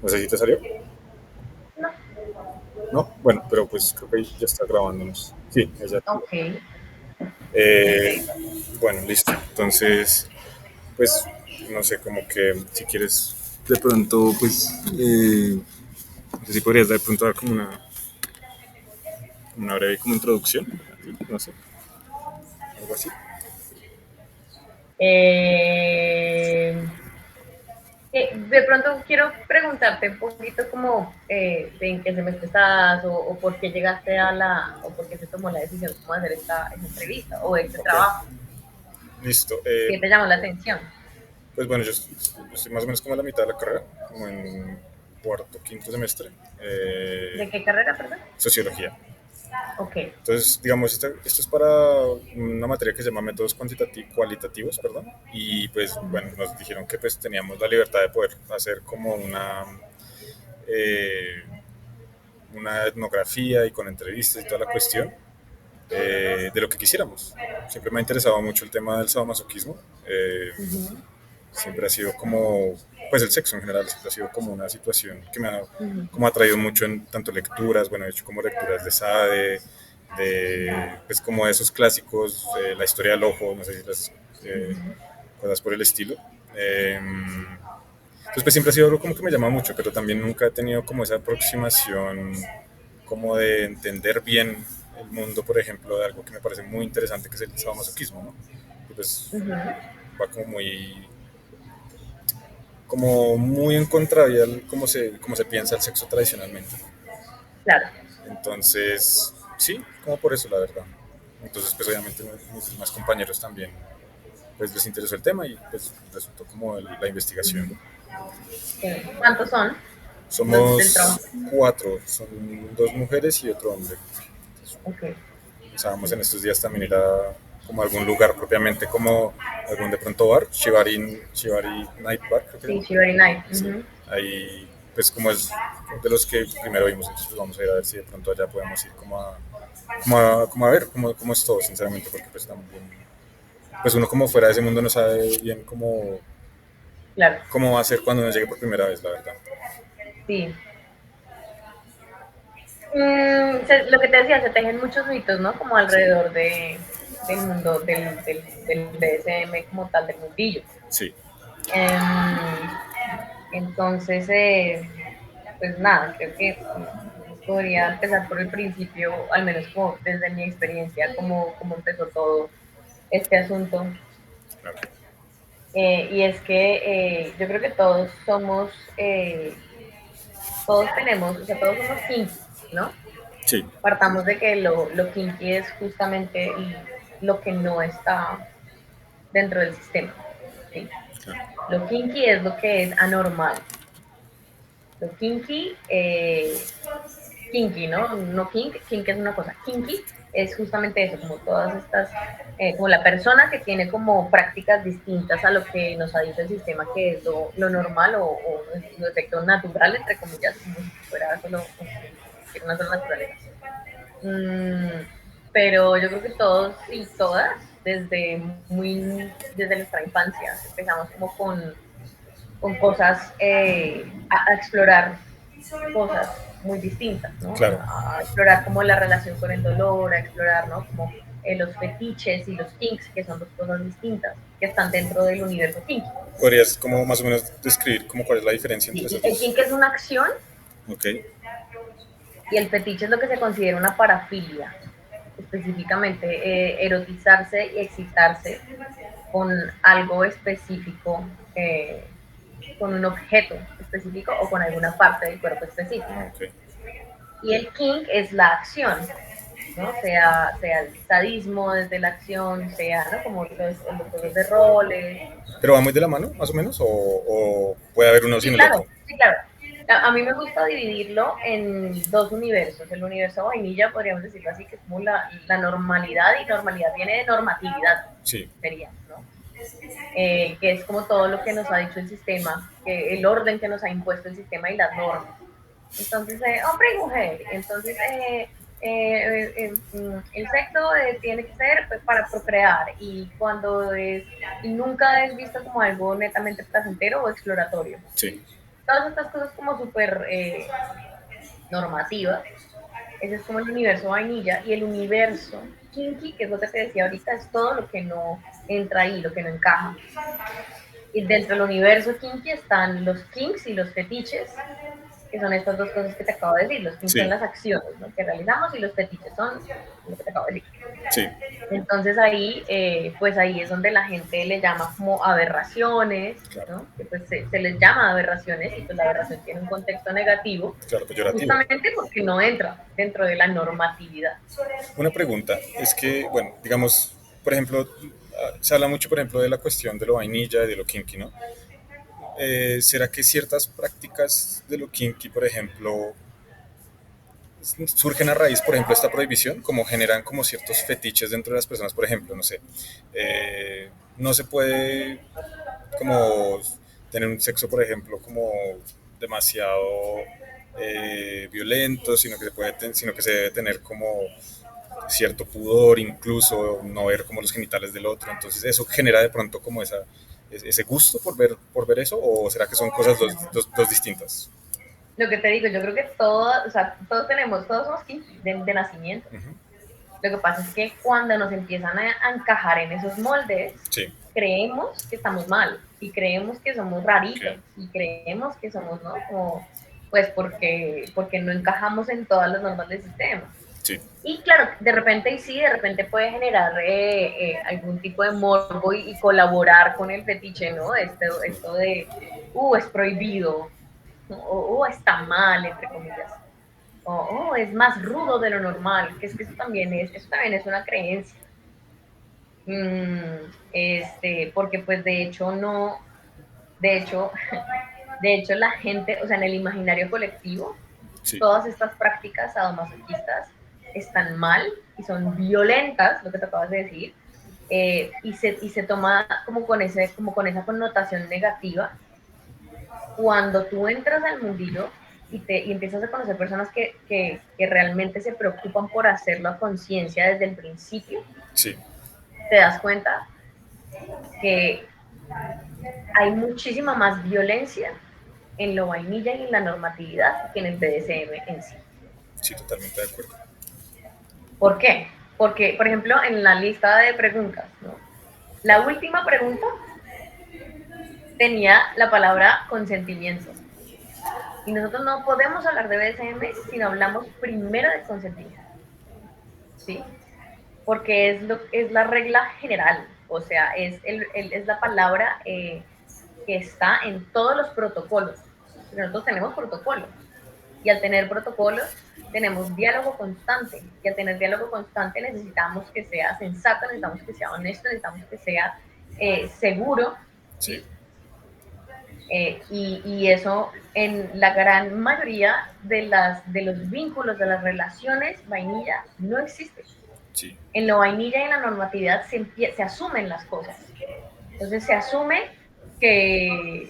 No sé si te salió. No. No, bueno, pero pues creo que ahí ya está grabándonos. Sí, ya. Ok, ok. Eh, bueno, listo. Entonces, pues, no sé, como que si quieres, de pronto, pues, no sé si podrías de pronto dar como una breve como introducción, no sé, algo así. Eh, de pronto quiero preguntarte un poquito como de en qué semestre estás o por qué llegaste o por qué se tomó la decisión como de hacer esta entrevista o este Ok, trabajo. listo. ¿Qué te llamó la atención? Pues bueno, yo estoy más o menos como a la mitad de la carrera, como en cuarto, quinto semestre, ¿De qué carrera, perdón? sociología. Ok. Entonces, digamos, esto es para una materia que se llama métodos cualitativos, perdón, y pues, bueno, nos dijeron que pues teníamos la libertad de poder hacer como eh, una etnografía y con entrevistas y toda la cuestión de lo que quisiéramos. Siempre me ha interesado mucho el tema del sadomasoquismo. Ujú, Siempre ha sido como, pues el sexo en general, siempre ha sido como una situación que me ha ujú, como atraído mucho en tanto lecturas, bueno, he hecho como lecturas de Sade, de, pues como esos clásicos, la historia del ojo, no sé si las, ujú. cosas por el estilo. Entonces pues siempre ha sido algo como que me llama mucho, pero también nunca he tenido como esa aproximación como de entender bien el mundo, por ejemplo, de algo que me parece muy interesante, que es el sadomasoquismo, ¿no? Y pues Ujú. va como muy en contra de cómo se piensa el sexo tradicionalmente. Claro. Entonces, sí, como por eso, la verdad. Entonces, pues obviamente mis demás compañeros también pues les interesó el tema y pues resultó como la investigación. Ujú. Sí. ¿Cuántos son los del Somos trabajo? cuatro, son dos mujeres y otro hombre. Entonces, Ok. pensábamos en estos días también ir a como a algún lugar propiamente, como algún de pronto bar, Shibari Night Bar, creo que se Sí, llama. Shivery Night. Sí, Ujú. ahí pues como es de los que primero vimos, entonces pues vamos a ir a ver si de pronto allá podemos ir como a ver cómo es todo, sinceramente, porque pues también, pues uno como fuera de ese mundo no sabe bien Claro. cómo va a ser cuando uno llegue por primera vez, la verdad. Sí. Lo que te decía, se tejen muchos mitos, ¿no? Como Sí, alrededor del mundo del BDSM como tal, del mundillo. sí, Em, entonces, pues nada, creo que podría empezar por el principio, al menos como desde mi experiencia, cómo empezó todo este asunto. claro. Y es que yo creo que todos tenemos, o sea, todos somos kinky, ¿no? Sí, Partamos de que lo kinky es justamente lo que no está dentro del sistema. ¿Sí? claro. Lo kinky es lo que es anormal. Lo kinky, ¿no? No kink es una cosa. Kinky es justamente eso, como todas estas, como la persona que tiene como prácticas distintas a lo que nos ha dicho el sistema que es lo normal o los efecto natural, entre comillas, como si fuera solo una sola naturaleza. Mm, pero yo creo que todos y todas, desde nuestra infancia, empezamos como con cosas, a explorar cosas muy distintas, ¿no? Claro. A explorar como la relación con el dolor, a explorar, ¿no? Como los fetiches y los kinks, que son dos cosas distintas, que están dentro del universo kinky. ¿Podrías como más o menos describir como cuál es la diferencia entre Sí, esas el dos? kink es una acción Ok, y el fetiche es lo que se considera una parafilia, específicamente erotizarse y excitarse con algo específico, con un objeto específico o con alguna parte del cuerpo específico. ok. Y el kink es la acción, ¿no? Sea el sadismo desde la acción, sea, ¿no? Como los juegos de roles. ¿Pero va muy de la mano, más o menos? ¿O puede haber uno sin Sí, el otro? claro, sí, claro. A mí me gusta dividirlo en dos universos. El universo vainilla, podríamos decirlo así, que es como la normalidad, y normalidad viene de normatividad, Sí, sería, ¿no? Que es como todo lo que nos ha dicho el sistema, que el orden que nos ha impuesto el sistema y las normas. Entonces, hombre y mujer. Entonces, el sexo tiene que ser pues, para procrear y nunca es visto como algo netamente placentero o exploratorio. sí, todas estas cosas como súper normativas. Ese es como el universo vainilla y el universo kinky, que es lo que te decía ahorita, es todo lo que no entra ahí, lo que no encaja. Y dentro del universo kinky están los kinks y los fetiches, que son estas dos cosas que te acabo de decir. Los kinks son Sí, las acciones, ¿no?, que realizamos, y los fetiches son lo que te acabo de decir. sí, Entonces ahí, pues ahí es donde la gente le llama como aberraciones, claro, ¿no? Que pues se les llama aberraciones, y pues la aberración tiene un contexto negativo, claro, peyorativo. justamente porque no entra dentro de la normatividad. Una pregunta es que, bueno, digamos, por ejemplo, se habla mucho, por ejemplo, de la cuestión de lo vainilla y de lo kinky, ¿no? ¿Será que ciertas prácticas de lo kinky, por ejemplo, surgen a raíz, por ejemplo, de esta prohibición, como generan como ciertos fetiches dentro de las personas, por ejemplo, no sé, no se puede como tener un sexo, por ejemplo, como demasiado violento, sino que se debe tener como cierto pudor, incluso no ver como los genitales del otro. Entonces eso genera de pronto como ese gusto por ver eso, o será que son cosas dos distintas. Lo que te digo, yo creo que todos, o sea, todos somos kinky de nacimiento. Uh -huh. Lo que pasa es que cuando nos empiezan a encajar en esos moldes, Sí, creemos que estamos mal y creemos que somos raritos ok, y creemos que somos, ¿no? Como, pues porque no encajamos en todas las normas del sistema. sí, Y claro, de repente, y sí, de repente puede generar algún tipo de morbo y colaborar con el fetiche, ¿no? Esto de, es prohibido, ¿no? O está mal, entre comillas. O es más rudo de lo normal, que es que eso también es una creencia. Porque pues de hecho no, de hecho, de hecho la gente, o sea, en el imaginario colectivo, sí, todas estas prácticas sadomasoquistas están mal y son violentas, lo que te acabas de decir, y se toma como con esa connotación negativa cuando tú entras al mundillo y empiezas a conocer personas que realmente se preocupan por hacerlo a conciencia desde el principio, sí, te das cuenta que hay muchísima más violencia en lo vainilla y en la normatividad que en el BDSM en sí. sí, totalmente de acuerdo. ¿Por qué? Porque, por ejemplo, en la lista de preguntas, ¿no?, la última pregunta tenía la palabra consentimiento. Y nosotros no podemos hablar de BDSM si no hablamos primero de consentimiento, ¿sí? Porque es la regla general, o sea, es la palabra que está en todos los protocolos. Nosotros tenemos protocolos, y al tener protocolos tenemos diálogo constante, y al tener diálogo constante necesitamos que sea sensato, necesitamos que sea honesto, necesitamos que sea seguro, Sí, ¿sí? Y eso en la gran mayoría de los vínculos, de las relaciones vainilla, no existe. sí, En lo vainilla y en la normatividad se asumen las cosas. Entonces que,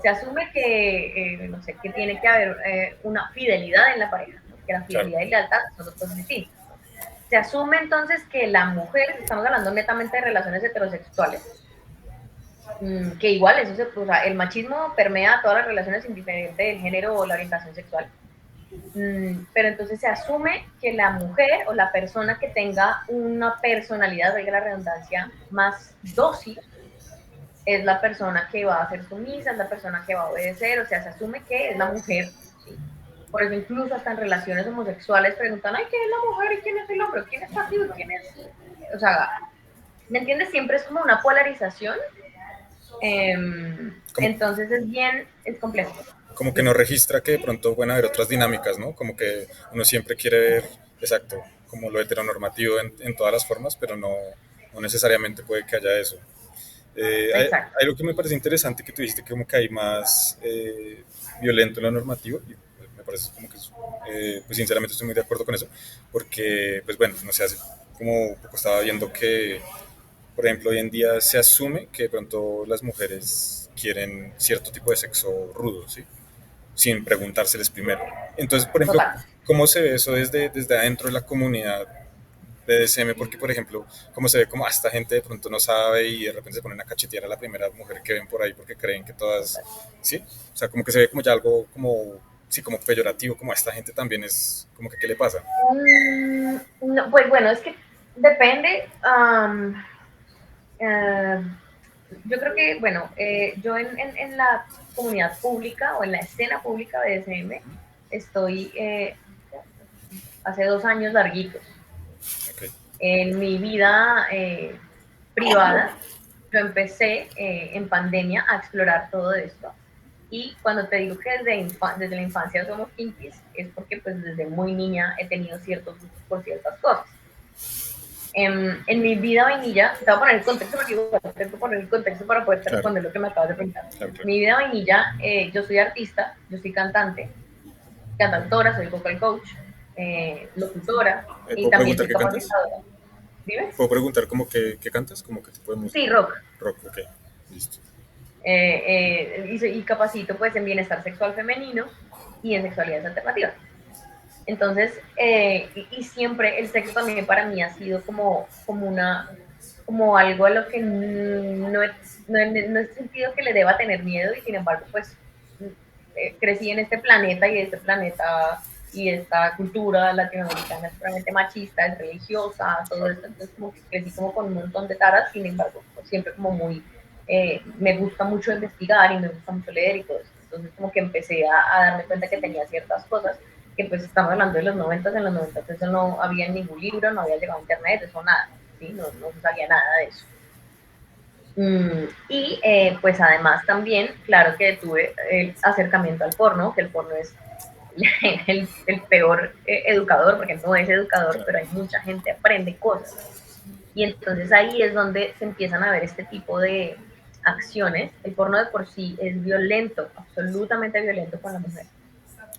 se asume que no sé, que tiene que haber una fidelidad en la pareja, ¿no?, que la claro, fidelidad y lealtad son dos cosas distintas. Se asume entonces que la mujer, estamos hablando netamente de relaciones heterosexuales, que igual o sea, el machismo permea todas las relaciones indiferente del género o la orientación sexual. Pero entonces se asume que la mujer o la persona que tenga una personalidad, valga la redundancia, más dócil, es la persona que va a ser sumisa, es la persona que va a obedecer, o sea, se asume que es la mujer, ¿sí? Por eso incluso hasta en relaciones homosexuales preguntan, ay, ¿quién es la mujer y quién es el hombre? ¿Quién es pasivo y quién es...? O sea, ¿me entiendes? Siempre es como una polarización. como, Entonces es complejo. como que no Dime. registra que de pronto pueden haber otras dinámicas, ¿no? Como que uno siempre quiere ver, exacto, como lo heteronormativo en todas las formas, pero no necesariamente puede que haya eso. Exacto. Hay algo que me parece interesante que tú dijiste, como que hay más violento en lo normativo, y me parece como que, pues sinceramente estoy muy de acuerdo con eso, porque, pues bueno, no sé, hace como poco estaba viendo que, por ejemplo, hoy en día se asume que de pronto las mujeres quieren cierto tipo de sexo rudo, ¿sí? Sin preguntárseles primero. Entonces, por ejemplo, Total. ¿cómo se ve eso desde adentro de la comunidad? BDSM, porque por ejemplo, como se ve como esta gente de pronto no sabe y de repente se ponen a cachetear a la primera mujer que ven por ahí porque creen que todas, ¿sí? O sea, como que se ve como ya algo como, sí, como peyorativo, como a esta gente también es, como que, ¿qué le pasa? No, pues bueno, es que depende. Uh, yo creo que, bueno, yo en la comunidad pública o en la escena pública de SM estoy hace 2 años larguitos. Okay. En mi vida privada, yo empecé en pandemia a explorar todo esto. Y cuando te digo que desde la infancia somos kinkies, es porque pues desde muy niña he tenido ciertos gustos por ciertas cosas. En mi vida vainilla, te voy a poner el contexto porque tengo que poner el contexto para poder Claro, responder lo que me acabas de preguntar. claro, claro. Mi vida vainilla, yo soy artista, yo soy cantautora, soy vocal coach, locutora y ¿Puedo también preguntar soy qué cantas? capacitadora. ¿Dime? ¿Puedo preguntar como que cantas? ¿Como qué tipo de música? Sí, rock. Rock, ok, listo. Y capacito pues en bienestar sexual femenino y en sexualidades alternativas. Entonces, y siempre el sexo también para mí ha sido como algo a lo que no he sentido que le deba tener miedo y sin embargo, pues crecí en este planeta y este planeta y esta cultura latinoamericana es realmente machista, es religiosa, todo Claro. esto, entonces como que crecí como con un montón de taras, sin embargo, pues, siempre como muy, me gusta mucho investigar y me gusta mucho leer y todo eso, entonces como que empecé a darme cuenta que tenía ciertas cosas que pues estamos hablando de los 90, en los 90 eso no había ningún libro, no había llegado a internet, eso nada, ¿sí? No se sabía nada de eso. Y pues además también, claro que tuve el acercamiento al porno, que el porno es el peor educador, porque no es educador, Claro. pero hay mucha gente que aprende cosas. Y entonces ahí es donde se empiezan a ver este tipo de acciones. El porno de por sí es violento, absolutamente violento con la mujer.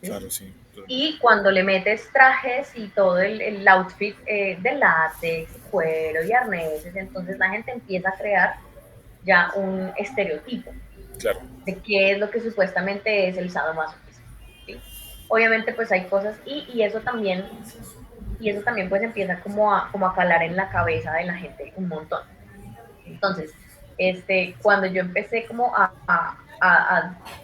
¿Sí? Claro, sí. Y cuando le metes trajes y todo el outfit de látex, cuero y arneses, entonces la gente empieza a crear ya un estereotipo Claro. de qué es lo que supuestamente es el sadomasoquismo. ¿Sí? Obviamente pues hay cosas y eso también pues empieza como a calar en la cabeza de la gente un montón. Entonces, cuando yo empecé como a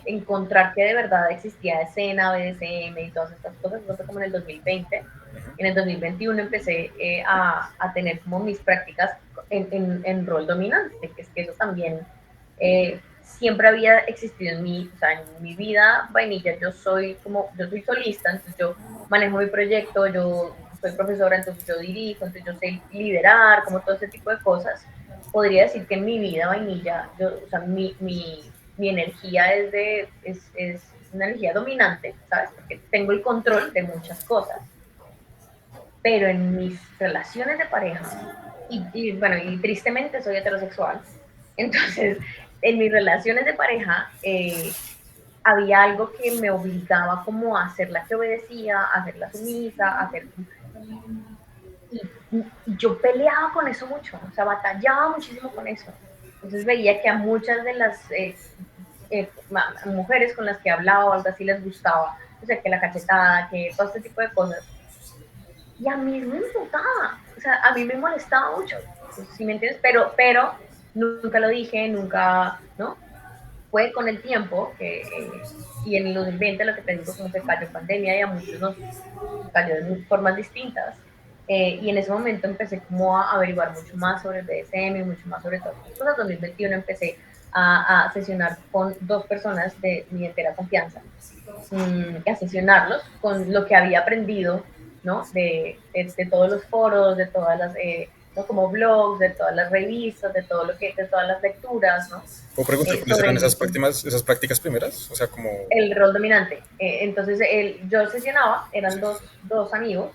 encontrar que de verdad existía escena, BDSM y todas estas cosas, eso fue como en el 2020. En el 2021 empecé a tener como mis prácticas en rol dominante, que es que eso también siempre había existido en mí, o sea, en mi vida vainilla, yo soy solista, entonces yo manejo mi proyecto, yo soy profesora, entonces yo dirijo, entonces yo sé liderar, como todo ese tipo de cosas. Podría decir que en mi vida vainilla, o sea, mi energía es una energía dominante, ¿sabes? Porque tengo el control de muchas cosas, pero en mis relaciones de pareja, bueno, y tristemente soy heterosexual, entonces en mis relaciones de pareja había algo que me obligaba como a hacer la que obedecía, a hacer la sumisa, a hacer... Y, y yo peleaba con eso mucho, o sea, batallaba muchísimo con eso. Entonces veía que a muchas de las mujeres con las que hablaba o algo así les gustaba, o sea, que la cachetada, que todo este tipo de cosas. Y a mí me importaba, o sea, a mí me molestaba mucho, ¿sí me entiendes? Pero nunca lo dije, nunca, ¿no? Fue con el tiempo, y en el 2020 lo que te digo, como se cayó en pandemia y a muchos nos cayó de formas distintas, y en ese momento empecé como a averiguar mucho más sobre el BDSM, mucho más sobre todas estas cosas. En 2021 empecé a sesionar con 2 personas de mi entera confianza, a sesionarlos con lo que había aprendido, ¿no? De todos los foros, de todas las, ¿no? Como blogs, de todas las revistas, de todas las lecturas, ¿no? ¿Puedo preguntar cuáles Sobre eran esas prácticas primeras? O sea, como... el rol dominante. Entonces, yo sesionaba, eran dos amigos,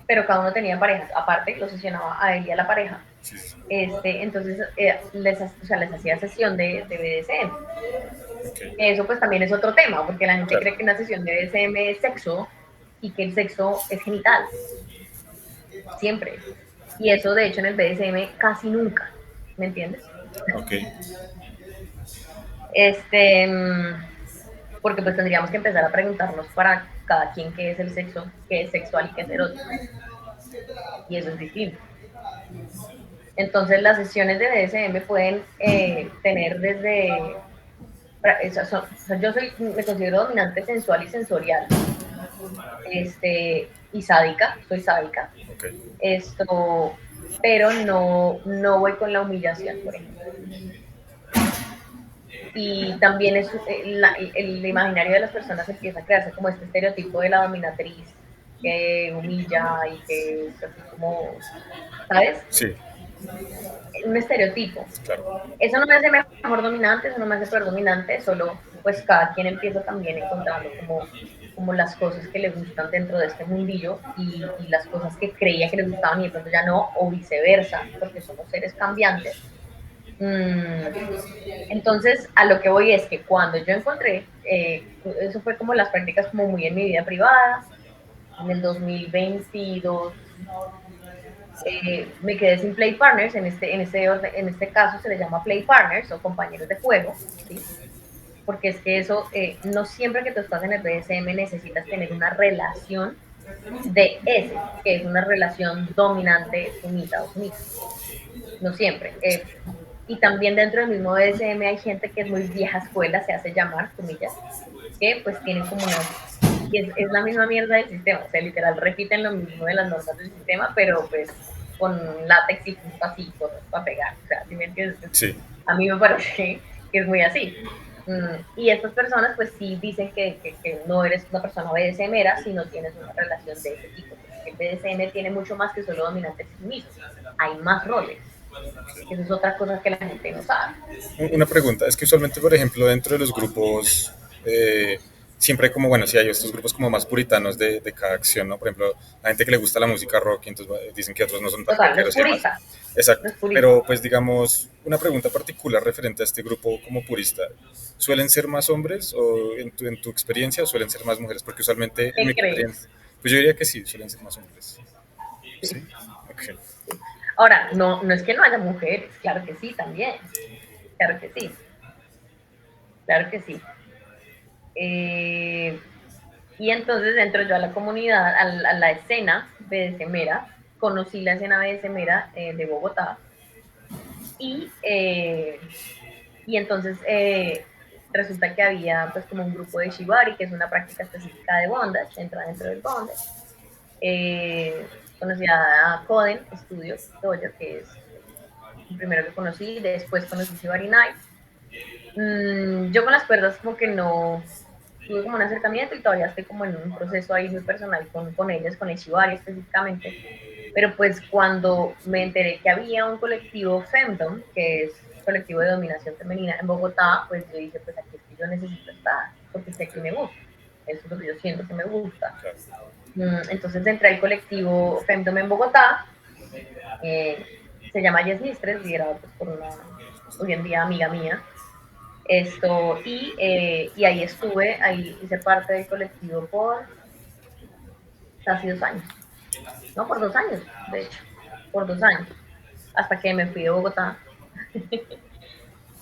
pero cada uno tenía parejas. Aparte, lo sesionaba a él y a la pareja. Sí, sí, sí. Entonces, o sea, les hacía sesión de BDSM. Ok, Eso pues también es otro tema, porque la gente claro. cree que una sesión de BDSM es sexo y que el sexo es genital, siempre. Y eso, de hecho, en el BDSM casi nunca, ¿me entiendes? Ok, Este, porque pues tendríamos que empezar a preguntarnos para cada quien qué es el sexo, qué es sexual y qué es erótico. y eso es distinto. Entonces las sesiones de BDSM pueden tener desde, yo me considero dominante sensual y sensorial, y sádica, soy sádica, Ok. pero no voy con la humillación, por ejemplo. Y también el imaginario de las personas empieza a crearse como este estereotipo de la dominatriz que humilla y que es así como, ¿sabes? Sí, Un estereotipo. claro. Eso no me hace mejor dominante, eso no me hace peor dominante, solo pues cada quien empieza también encontrando como las cosas que le gustan dentro de este mundillo y las cosas que creía que le gustaban y de pronto ya no, o viceversa, porque somos seres cambiantes. Entonces, a lo que voy es que cuando yo encontré, eso fue como las prácticas como muy en mi vida privada, en el 2022 me quedé sin play partners, en este caso se le llama play partners o compañeros de juego, ¿sí? Porque es que eso, no siempre que tú estás en el BDSM necesitas tener una relación de ese, que es una relación dominante, sumisa o sumisa, no siempre. Y también dentro del mismo BDSM hay gente que es muy vieja escuela, se hace llamar, comillas, que pues tienen como unas, y es la misma mierda del sistema, o sea, literal repiten lo mismo de las normas del sistema, pero pues con látex y puntas y cosas para pegar, o sea, si me entiendes, pues, Sí, a mí me parece que es muy así. Y estas personas pues sí dicen que no eres una persona BDSMera si no tienes una relación de ese tipo, porque el BDSM tiene mucho más que solo dominantes y sumisos, hay más roles, que eso es otra cosa que la gente no sabe. una pregunta, es que usualmente, por ejemplo, dentro de los grupos, siempre hay como, bueno, sí hay estos grupos como más puritanos de cada acción, ¿no? Por ejemplo, la gente que le gusta la música rock, y entonces dicen que otros no son tan Total, rockeros y demás. no Exacto, es purista. pero pues digamos, una pregunta particular referente a este grupo como purista, ¿suelen ser más hombres o en tu experiencia o suelen ser más mujeres? Porque usualmente en mi ¿Qué crees? experiencia, pues yo diría que sí, suelen ser más hombres. Sí. ¿Sí? Ok. Ahora, no es que no haya mujeres, claro que sí, también. Claro que sí, claro que sí. Eh, y entonces dentro yo a la comunidad, a la escena BDSMera, conocí la escena BDSMera de Bogotá y, y entonces resulta que había pues como un grupo de Shibari, que es una práctica específica de bondage, entra dentro del bondage. Conocí a Coden Studio Dojo, que es el primero que conocí, después conocí Shibari Night. Yo con las cuerdas como que no tuve como un acercamiento y todavía estoy como en un proceso ahí muy personal con ellas, con el Shibari específicamente. Pero pues cuando me enteré que había un colectivo Femdom, que es colectivo de dominación femenina en Bogotá, pues yo dije, pues aquí es que yo necesito estar, porque sé que me gusta. Eso es lo que yo siento que me gusta. Entonces entré al colectivo Femdom en Bogotá, eh, se llama Yes Mistress, liderado pues, por una hoy en día amiga mía. Y ahí estuve, ahí hice parte del colectivo por casi 2 años, no, por 2 años, de hecho, por 2 años, hasta que me fui de Bogotá.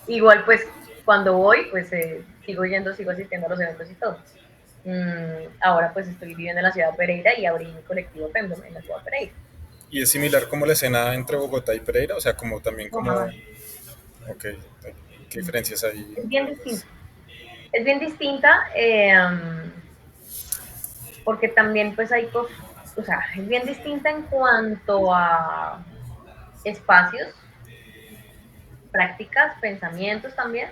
Igual, pues, cuando voy, pues sigo yendo, sigo asistiendo a los eventos y todo. Ahora, pues, estoy viviendo en la ciudad de Pereira y abrí mi colectivo Femdom en la ciudad de Pereira. Y es similar como la escena entre Bogotá y Pereira, o sea, como también No, como, jamás. ok, ¿qué diferencias hay? Es bien distinta. Es bien distinta porque también, pues, hay cosas, o sea, es bien distinta en cuanto a espacios, prácticas, pensamientos también.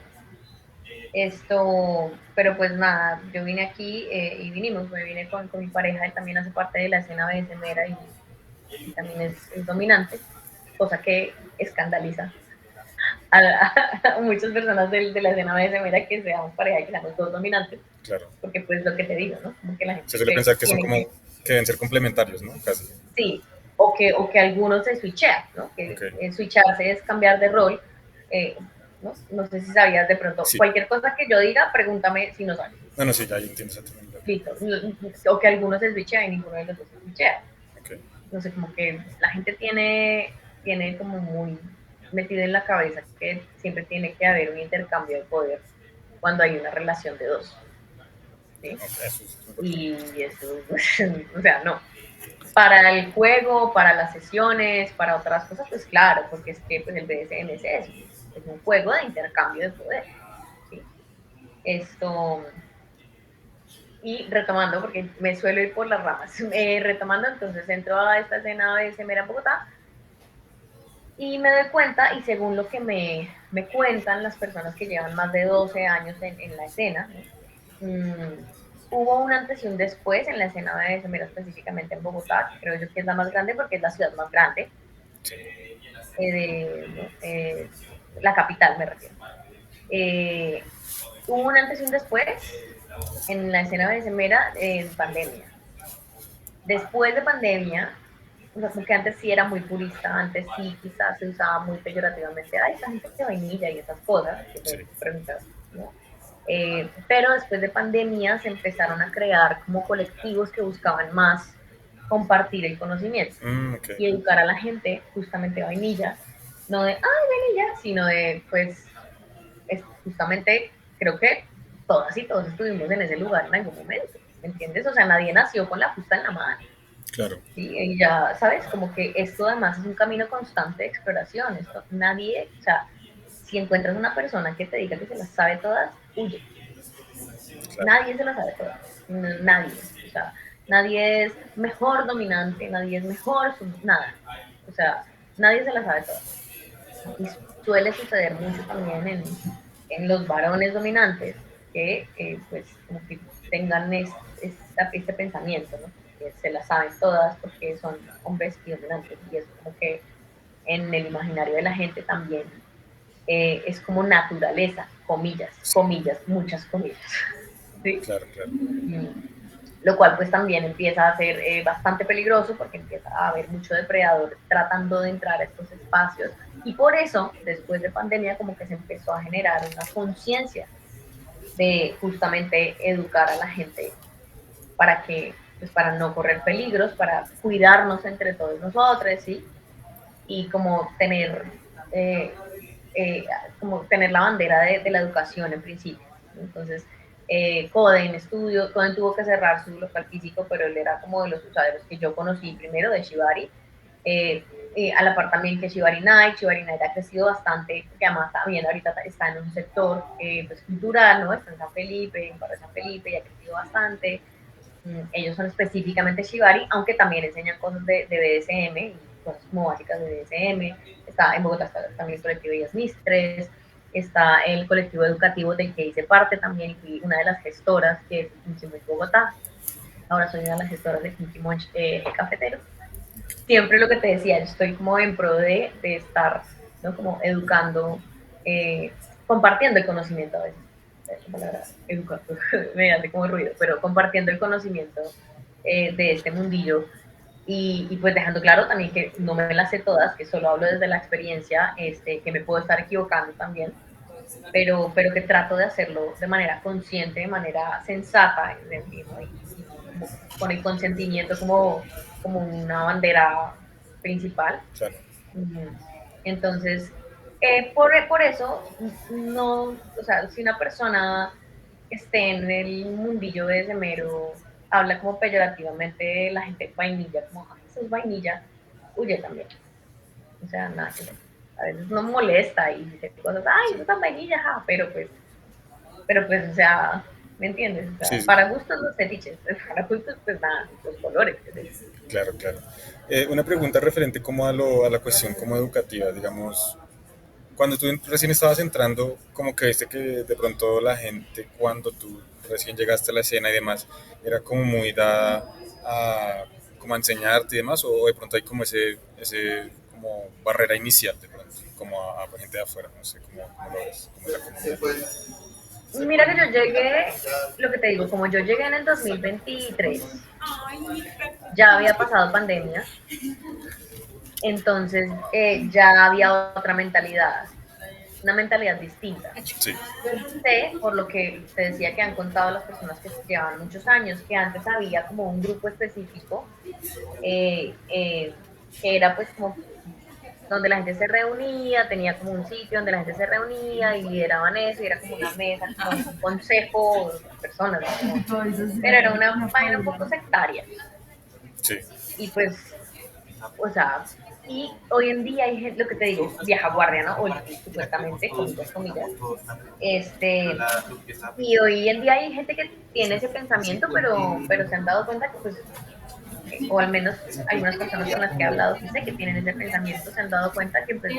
Pero pues nada, yo vine aquí y me vine con mi pareja, él también hace parte de la escena BDSMera y también es dominante, cosa que escandaliza a muchas personas de la escena BDSMera que seamos pareja y que seamos dos dominantes, Claro. porque pues lo que te digo, ¿no? Como que la Se gente suele cree pensar que que son tiene como, que, que deben ser complementarios, ¿no? Casi. sí, o que algunos se switchean, ¿no? Ok. Que switcharse es cambiar de rol, eh, ¿no? No sé si sabías de pronto, Sí. cualquier cosa que yo diga, pregúntame si no sabes. No, no, sí, ya entiendo exactamente. Listo. O que algunos se switchean y ninguno de los dos se switchea. Ok. No sé, como que la gente tiene como muy metido en la cabeza que siempre tiene que haber un intercambio de poder cuando hay una relación de dos. ¿sí? Ok, eso es importante. Y eso, o sea, no. Para el juego, para las sesiones, para otras cosas, pues claro, porque es que pues, el BDSM es eso, es un juego de intercambio de poder, ¿sí? Esto, y retomando, porque me suelo ir por las ramas, retomando, entonces entro a esta escena de Semera en Bogotá y me doy cuenta, y según lo que me cuentan las personas que llevan más de 12 años en la escena, ¿no? Hubo un antes y un después en la escena de Semera, específicamente en Bogotá, que creo yo que es la más grande porque es la ciudad más grande, Sí. ¿no? La capital me refiero. Hubo un antes y un después en la escena de Semera en pandemia. Después de pandemia, o sea, como que antes sí era muy purista, antes sí quizás se usaba muy peyorativamente, ay, esta gente de vainilla y esas cosas, que Sí. me preguntas, ¿no? Pero después de pandemia se empezaron a crear como colectivos que buscaban más compartir el conocimiento Ok. y educar a la gente justamente vainilla, no de, ay, vainilla, sino de, pues, es justamente, creo que todas y todos estuvimos en ese lugar en algún momento, ¿me entiendes? O sea, nadie nació con la justa en la mano. Claro. ¿Sí? Y ya, ¿sabes? Como que esto además es un camino constante de exploración. Esto, nadie, o sea, si encuentras una persona que te diga que se las sabe todas, huye. Claro. Nadie se las sabe todas. Nadie. O sea, nadie es mejor dominante, nadie es mejor, nada. O sea, nadie se las sabe todas. Y suele suceder mucho también en los varones dominantes que, pues, como que tengan este pensamiento, ¿no? Que se las saben todas porque son hombres y dominantes. Y eso como que en el imaginario de la gente también es como naturaleza, comillas, Sí. comillas, muchas comillas. ¿Sí? Claro, claro. Lo cual pues también empieza a ser bastante peligroso porque empieza a haber mucho depredador tratando de entrar a estos espacios y por eso después de pandemia como que se empezó a generar una conciencia de justamente educar a la gente para que pues para no correr peligros, para cuidarnos entre todos nosotros, ¿sí? Y como eh, como tener la bandera de la educación en principio. Entonces, Coden tuvo que cerrar su local físico, pero él era como de los usuarios que yo conocí primero de Shibari. A la par también que Shibari Night ha crecido bastante, porque además también ahorita está en un sector pues, cultural, ¿no? Está en San Felipe, en Barrio San Felipe, y ha crecido bastante. Ellos son específicamente Shibari, aunque también enseñan cosas de BDSM y cosas como básicas de BDSM. Está en Bogotá está también el colectivo Ellas Mistres, está el colectivo educativo del que hice parte también y fui una de las gestoras que es Kinky Munch Bogotá. Ahora soy una de las gestoras de Kinky Munch Cafetero. Siempre lo que te decía, yo estoy como en pro de estar, ¿no? Como educando, compartiendo el conocimiento a veces. La palabra educar me hace como ruido, pero compartiendo el conocimiento de este mundillo y pues dejando claro también que no me las sé todas, que solo hablo desde la experiencia, que me puedo estar equivocando también, pero que trato de hacerlo de manera consciente, de manera sensata, ¿no? Y como con el consentimiento como una bandera principal. Claro. Entonces, por eso, no, o sea, si una persona que esté en el mundillo de semero habla como peyorativamente de la gente vainilla, como, ay, eso es vainilla, huye también. O sea, nada que ver. A veces no molesta y dice cosas, ay, eso es tan vainilla, ja, pero pues, o sea, ¿me entiendes? O Sí, sea, sí. para gustos los fetiches, para gustos, pues nada, los colores, qué sé yo. Claro, claro. Una pregunta referente como a la cuestión como educativa, digamos, cuando tú recién estabas entrando, como que viste que de pronto la gente, cuando tú recién llegaste a la escena y demás, era como muy dada a, como a enseñarte y demás, o de pronto hay como ese como barrera inicial de pronto, como a gente de afuera, no sé cómo lo ves, como la comunidad. Mira que yo llegué, lo que te digo, como yo llegué en el 2023, ya había pasado pandemia, entonces ya había otra mentalidad, una mentalidad distinta. Sí, Yo sé, por lo que te decía que han contado las personas que llevan muchos años, que antes había como un grupo específico eh, eh, que era pues como, donde la gente se reunía, tenía como un sitio donde la gente se reunía y lideraban eso, y era como una mesa, como un consejo de personas, ¿no? Pero era una vaina un poco sectaria. Sí, Y pues, o sea, y hoy en día hay gente, lo que te digo, vieja guardia, ¿no? O supuestamente, comillas, comillas. Este, y hoy en día hay gente que tiene ese pensamiento, pero se han dado cuenta que pues o al menos algunas personas con las que he hablado que sé que tienen ese pensamiento, se han dado cuenta que pues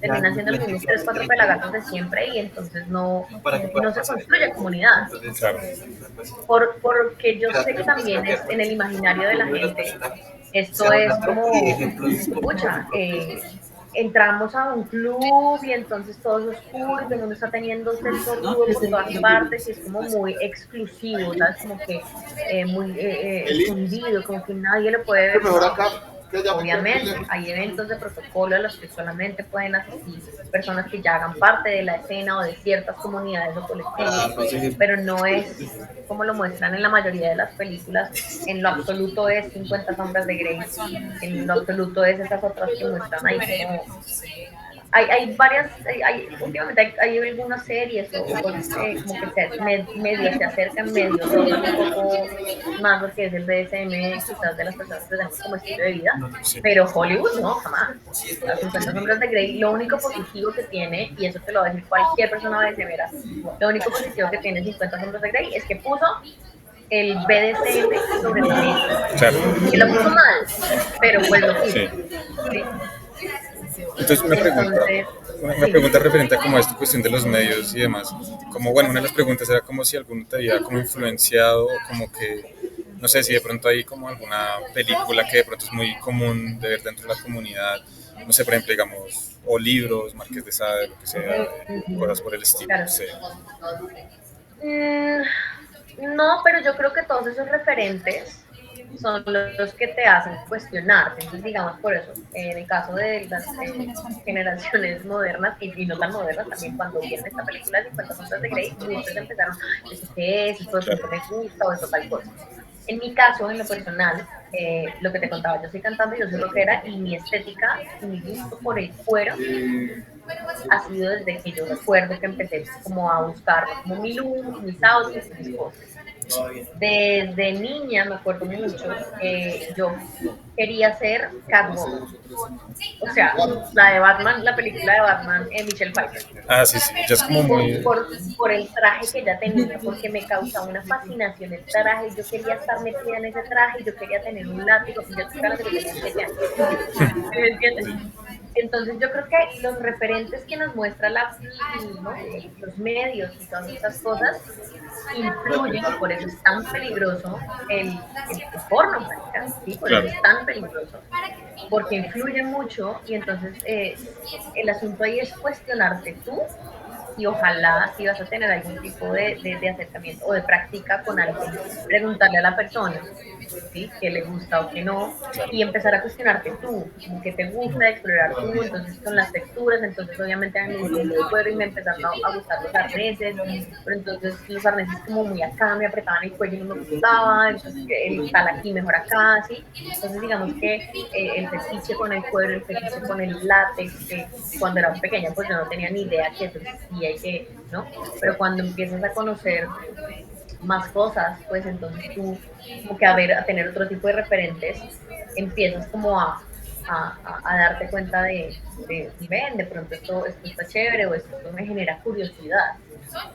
terminan siendo los mismos tres, cuatro pelagatos de siempre y entonces no se construye comunidad. claro. Porque yo sé que también es en el imaginario de la gente, esto es como, pucha, entramos a un club y entonces todo es oscuro y todo el mundo está teniendo sexo rudo por todas partes y es como muy exclusivo, ¿sabes? Como que muy escondido, como que nadie lo puede ver. Obviamente, hay eventos de protocolo a los que solamente pueden asistir personas que ya hagan parte de la escena o de ciertas comunidades o colectivos, pero no es como lo muestran en la mayoría de las películas. En lo absoluto es 50 sombras de Grey, en lo absoluto es esas otras que muestran ahí como hay varias, últimamente hay algunas series o cosas que como que medio se acercan, medio rozan un poco más lo que es el DSM, quizás de las personas que tenemos como estilo de vida, Sí. pero Hollywood no, jamás. Las 50 sombras de Grey, lo único positivo que tiene, y eso te lo va a decir cualquier persona de severa, lo único positivo que tiene 50 sombras de Grey es que puso el BDSM sobre la mesa. Claro. Que lo puso mal, pero pues lo puso. Sí. ¿Sí? Entonces Entonces, una sí. pregunta referente a como a esta cuestión de los medios y demás. Como, bueno, una de las preguntas era como si alguno te había como influenciado, o como que, no sé, si de pronto hay como alguna película que de pronto es muy común de ver dentro de la comunidad, no sé, por ejemplo, digamos, o libros, Marqués de Sade, lo que sea, cosas por el estilo, Claro. no sé. Mm, no, pero yo creo que todos esos referentes son los que te hacen cuestionarte. Entonces, digamos, por eso, en el caso de las generaciones modernas y no tan modernas, también cuando vieron esta película de 50 sombras de Grey, muchos empezaron, ¿eso qué es? ¿Esto de pronto me gusta o eso tal cosa? En mi caso, en lo personal, lo que te contaba, yo soy cantante, yo soy rockera y mi estética y mi gusto por el cuero ha sido desde que yo recuerdo que empecé como a buscar como mi look, mis outfits, mis cosas. Desde niña me acuerdo mucho que yo quería ser Catwoman. O sea, la de Batman, la película de Batman, Michelle Pfeiffer. Ah, sí, sí, ya es como Por, muy... por, por el traje que ella tenía, porque me causaba una fascinación el traje. Yo quería estar metida en ese traje, yo quería tener un látigo. Yo estoy hablando que tenía 7 años. ¿Me entiendes? Entonces yo creo que los referentes que nos muestra ¿no? Los medios y todas estas cosas influyen y por eso es tan peligroso el porno, marica, ¿sí? Por eso Claro. es tan peligroso, porque influye mucho y entonces el asunto ahí es cuestionarte tú y ojalá si vas a tener algún tipo de acercamiento o de práctica con alguien, preguntarle a la persona, ¿sí? ¿Qué le gusta o qué no? Y empezar a cuestionarte tú, como que te gusta explorar tú, entonces con las texturas, entonces obviamente a mí me gusta mucho el cuero y me empezaron a gustar los arneses, pero entonces los arneses como muy acá, me apretaban el cuello y no me gustaba, entonces el tal aquí, mejor acá, ¿sí? Entonces digamos que el fetiche con el cuero, el fetiche con el látex, que cuando era pequeña pues yo no tenía ni idea que eso existía y que, ¿no? Pero cuando empiezas a conocer más cosas, pues entonces tú como que a tener otro tipo de referentes, empiezas como a darte cuenta ven, de pronto esto está chévere o esto me genera curiosidad.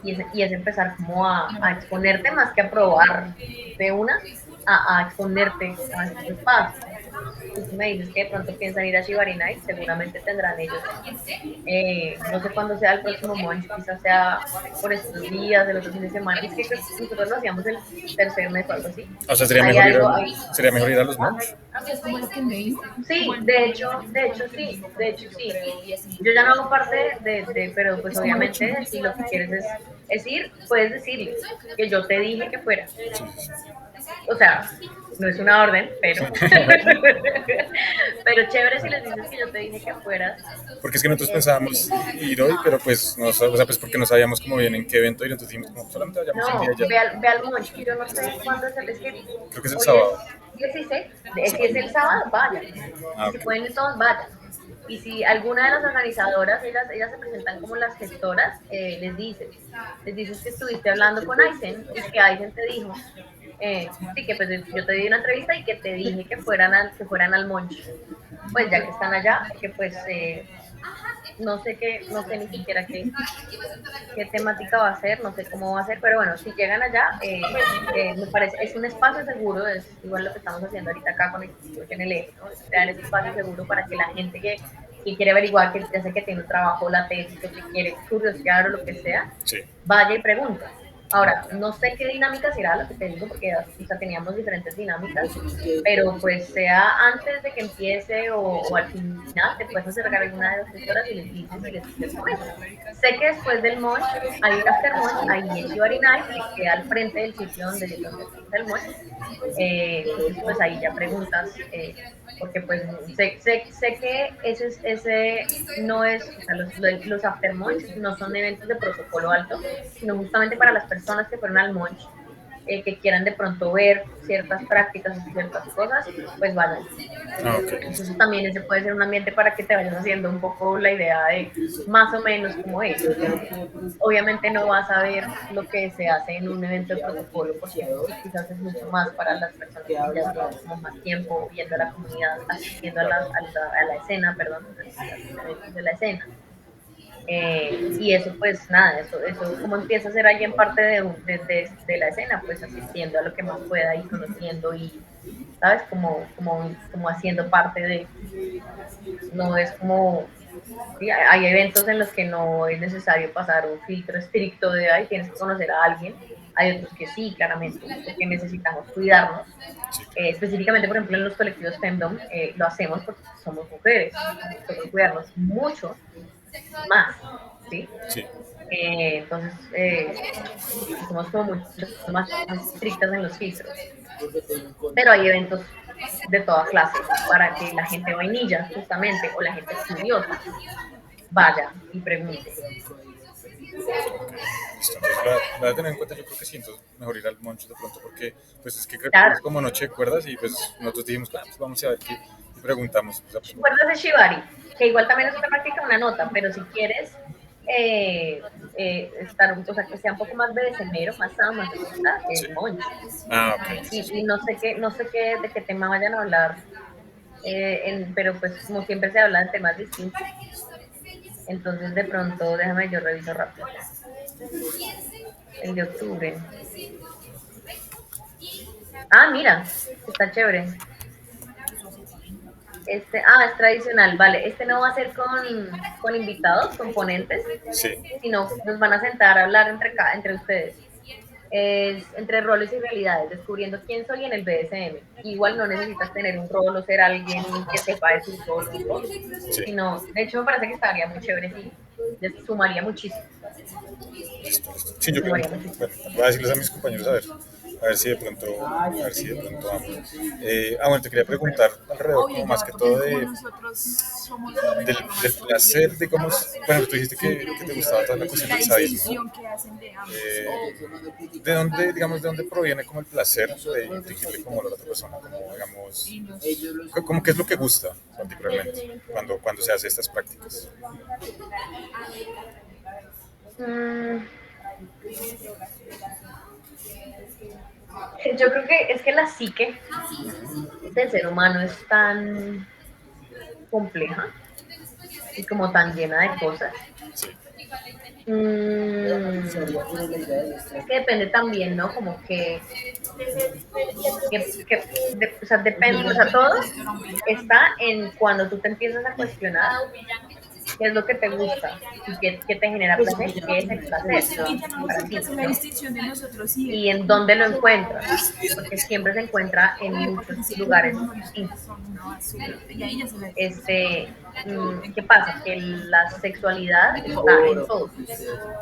Y es empezar como a exponerte más que a probar de una, a exponerte a estos espacios. Si tú me dices que de pronto piensan ir a Shibari Night, seguramente tendrán ellos no sé cuándo sea el próximo Monch, quizás sea por estos días, el otro fin de semana. Es que nosotros lo hacíamos el tercer mes o algo así. O sea, Hay algo, sería mejor ir a los Monch. sí, de hecho sí. Yo ya no hago parte pero pues obviamente si lo que quieres es ir, puedes decirles que yo te dije que fuera. O sea, no es una orden, pero pero chévere si les dices que yo te dije que fueras. Porque es que nosotros pensábamos ir hoy, pero pues, no, o sea, pues porque no sabíamos cómo bien en qué evento ir, entonces dijimos, como solamente vayamos un día No, ya. ve al Monch, que yo no sé cuándo es es que Creo que es el hoy es sábado. 16, si es el sábado, vayan. Ah, Y si ok. pueden ir todos, vayan. Y si alguna de las organizadoras, ellas se presentan como las gestoras, les dices que estuviste hablando con Aizen y que Aizen te dijo, sí, que pues yo te di una entrevista y que te dije que fueran al Monch, pues ya que están allá, que pues no sé ni siquiera qué temática va a ser, no sé cómo va a ser, pero bueno, si llegan allá, me parece, es un espacio seguro, es igual lo que estamos haciendo ahorita acá con el eje, ¿no? Es crear ese espacio seguro para que la gente que quiere averiguar, que ya sé que tiene un trabajo, la tesis, o que quiere curiosear o lo que sea, Sí, vaya y pregunte. Ahora, no sé qué dinámica será lo que te digo, porque o sea, teníamos diferentes dinámicas, pero pues sea antes de que empiece o al final, te puedes acercar a alguna de las gestoras y les dices y les comentas. Sé que después del Monch hay un after Monch ahí en Shibari Night, que queda al frente del sitio donde hacemos el Monch. Entonces, pues ahí ya preguntas, porque pues sé que ese no es, o sea, los after Monch no son eventos de protocolo alto, sino justamente para las personas que fueron al Monch, que quieran de pronto ver ciertas prácticas y ciertas cosas, pues vayan. ah, ok, Entonces listo. también ese puede ser un ambiente para que te vayas haciendo un poco la idea de más o menos cómo es. Obviamente no vas a ver lo que se hace en un evento de protocolo, porque eso sí quizás es mucho más para las personas que ya tienen como más tiempo viendo a la comunidad, asistiendo a la escena, perdón, a los eventos de la escena. Y eso pues nada, eso como empieza a ser alguien parte de la escena, pues asistiendo a lo que más pueda y conociendo y, ¿sabes? Como haciendo parte de, no es como, sí, hay eventos en los que no es necesario pasar un filtro estricto de, ay, tienes que conocer a alguien, hay otros que sí, claramente, porque necesitamos cuidarnos. Sí, claro. Específicamente, por ejemplo, en los colectivos Femdom, lo hacemos porque somos mujeres, toca cuidarnos mucho más, ¿sí? Sí, Entonces, somos como mucho más estrictas en los filtros. Pero hay eventos de toda clase para que la gente vainilla, justamente, o la gente curiosa, vaya y pregunte. ok, listo. Entonces la voy a tener en cuenta, yo creo que sí, entonces mejor ir al Moncho de pronto porque pues es que creo que Claro, es como noche de cuerdas y pues nosotros dijimos, claro, pues vamos a ver qué y preguntamos. Pues, recuerdas de Shibari, que igual también es otra práctica, una nota, pero si quieres estar, o sea, que sea un poco más BDSMero, más sadomasoquista, sí. es Monch. Ah, ok, listo. Y no sé qué, de qué tema vayan a hablar, pero pues como siempre se habla de temas distintos, entonces de pronto, déjame yo reviso rápido. El de octubre. Ah, mira, está chévere. Es tradicional, vale. Este no va a ser con invitados, con ponentes, Sí, sino nos van a sentar a hablar entre ustedes. Es entre roles y realidades, descubriendo quién soy en el BDSM. Igual no necesitas tener un rol o ser alguien que sepa de su rol, sí. sino, de hecho me parece que estaría muy chévere y les sumaría muchísimo, Listo, listo. Sí, les yo creo que, sumaría muchísimo. bueno, voy a decirles a mis compañeros a ver si de pronto, a ver si de pronto vamos. Bueno, te quería preguntar alrededor, como más que todo del placer, digamos, bueno, tú dijiste que te gustaba toda la cuestión del sadismo. Eh, ¿De dónde, digamos, de dónde proviene como el placer de infligirle como a la otra persona? Como, digamos, como qué es lo que gusta particularmente cuando se hace estas prácticas. Mm, yo creo que es que la psique del ser humano es tan compleja y como tan llena de cosas. Sí, Mm, es que depende también, ¿no? Como o sea, depende, o sea, todo está en cuando tú te empiezas a cuestionar qué es lo que te gusta y qué te genera placer y qué es el placer para ti, ¿no? Y en dónde lo encuentras, porque siempre se encuentra en muchos lugares distintos. ¿Qué pasa? Que la sexualidad está en todo,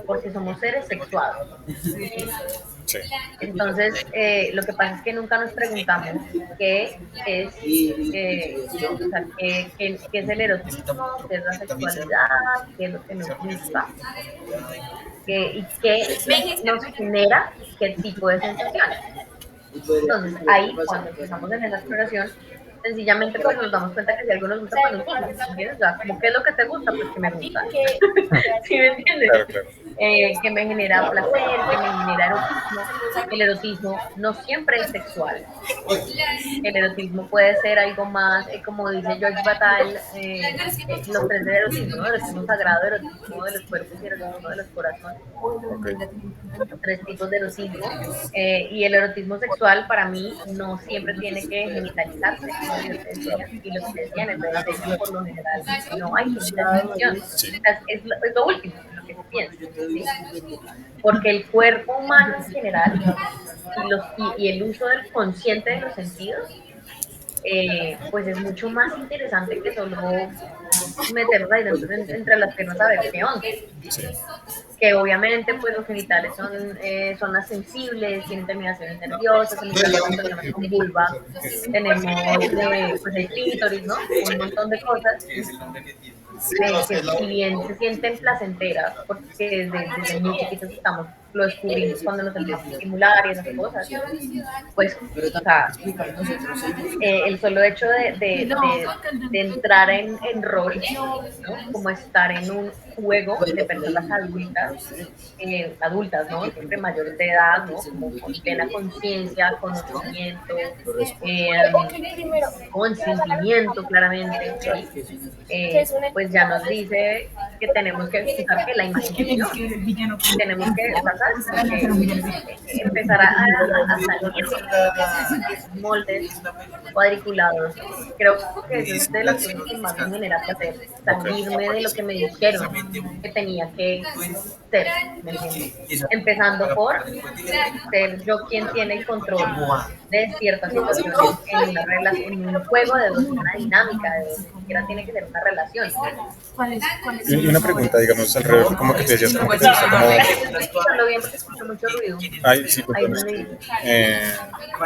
porque somos seres sexuados, ¿sí? sí, Entonces, lo que pasa es que nunca nos preguntamos qué es, o sea, qué es el erotismo, qué es la sexualidad, qué es lo que nos gusta, y qué nos genera qué tipo de sensaciones. Entonces, ahí, cuando empezamos en esa exploración, sencillamente pues nos damos cuenta que si algo nos gusta, pues nos gusta, ¿entiendes? O sea, como qué es lo que te gusta, pues que me gusta, ¿sí me entiendes? Claro, claro. Que me genera placer, que me genera erotismo. El erotismo no siempre es sexual. El erotismo puede ser algo más, como dice George Bataille, los tres del erotismo, ¿no? Erotismo sagrado, erotismo de los cuerpos y erotismo de los corazones. Ok. Tres tipos de erotismo. Y el erotismo sexual para mí no siempre tiene que genitalizarse, como yo te decía, y lo que te decía, en el sexo por lo general no hay genitalización. Sí. O sea, es lo último, lo que se piensa, ¿sí? Porque el cuerpo humano en general y el uso del consciente de los sentidos, pues es mucho más interesante que solo meternos ahí dentro, entre las piernas a ver qué onda. Sí. Que obviamente pues los genitales son zonas sensibles, tienen terminaciones nerviosas, al igual que las personas con vulva tenemos pues el clítoris, ¿no? Un montón de cosas que si bien se sienten placenteras, porque desde muy chiquitos lo descubrimos cuando nos empiezan a estimular y esas cosas, pues, o sea, el solo hecho de entrar en rol, ¿no? Como estar en un juego de personas adultas, ¿no? Siempre mayores de edad, ¿no? Como con plena conciencia, conocimiento, eh, consentimiento claramente, ¿sí? Pues ya nos dice que tenemos que usar que la imaginación y tenemos que, o sea, ¿sabes? Como que empezar a salir de esos moldes cuadriculados. Creo que eso es de las cosas que más me genera placer, Ok. salirme de lo que me dijeron que tenía que ser, ¿me entiendes? Empezando por ser yo quien tiene el control de ciertas situaciones en una relación, en un juego de dos, en una dinámica de dos, ni siquiera tiene que ser una relación. Y una pregunta, digamos, alrededor, como que te decías, como que te gusta como... Estoy escuchando bien porque escucho mucho ruido. Ay, sí, Ahí perdón, es donde que...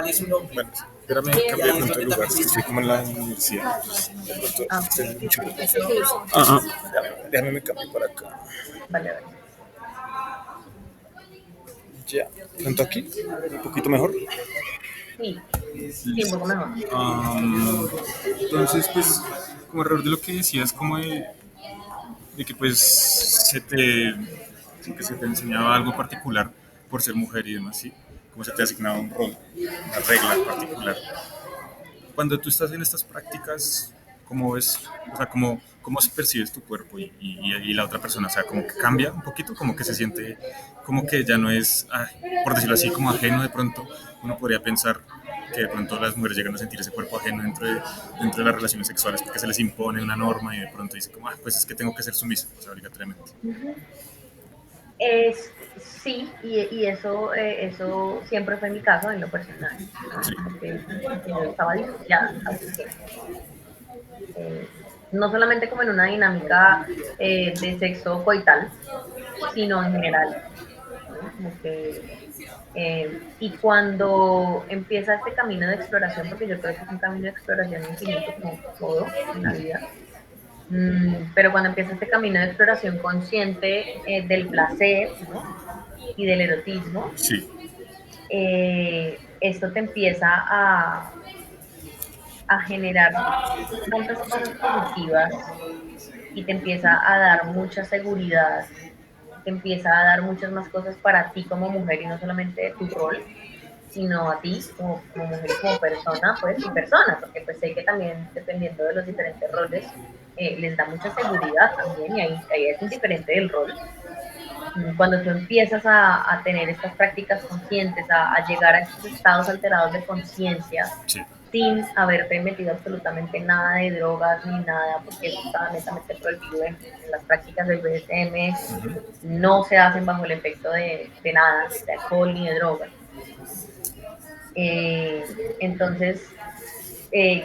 dices. Bueno, espérame, cambié de pronto de lugar, es que estoy como en la universidad, entonces, de pronto, Ah, estoy ok. mucho ruido. Ajá, déjame me cambio para acá. Vale, vale. Ya, tanto aquí, un poquito mejor. Sí, sí, un poco mejor. Entonces, pues, como alrededor de lo que decías, como de que pues que se te enseñaba algo particular por ser mujer y demás, ¿sí? Como se te asignaba un rol, una regla particular. Cuando tú estás en estas prácticas, ¿cómo ves, o sea, cómo percibes tu cuerpo y la otra persona? O sea, como que cambia un poquito, como que se siente, como que ya no es, ay, por decirlo así, como ajeno de pronto. Uno podría pensar que de pronto las mujeres llegan a sentir ese cuerpo ajeno dentro de las relaciones sexuales porque se les impone una norma y de pronto dicen como, ah, pues es que tengo que ser sumisa, o sea, obligatoriamente. Es, sí, y eso siempre fue mi caso en lo personal, ¿no? Sí, Porque yo estaba disociada, así que eh, no solamente como en una dinámica de sexo coital, sino en general, ¿no? Como que, y cuando empieza este camino de exploración, porque yo creo que es un camino de exploración infinito como todo en la vida, pero cuando empieza este camino de exploración consciente del placer, ¿no? Y del erotismo, sí, esto te empieza a generar tantas cosas positivas y te empieza a dar mucha seguridad, te empieza a dar muchas más cosas para ti como mujer y no solamente tu rol, sino a ti como mujer y como persona, pues, y persona, porque pues sé que también dependiendo de los diferentes roles, les da mucha seguridad también y ahí es un diferente del rol. Cuando tú empiezas a tener estas prácticas conscientes, a llegar a estos estados alterados de conciencia, sí, sin haberte metido absolutamente nada de drogas ni nada, porque eso está netamente prohibido en las prácticas del BDSM, no se hacen bajo el efecto de nada, de alcohol ni de drogas. Entonces,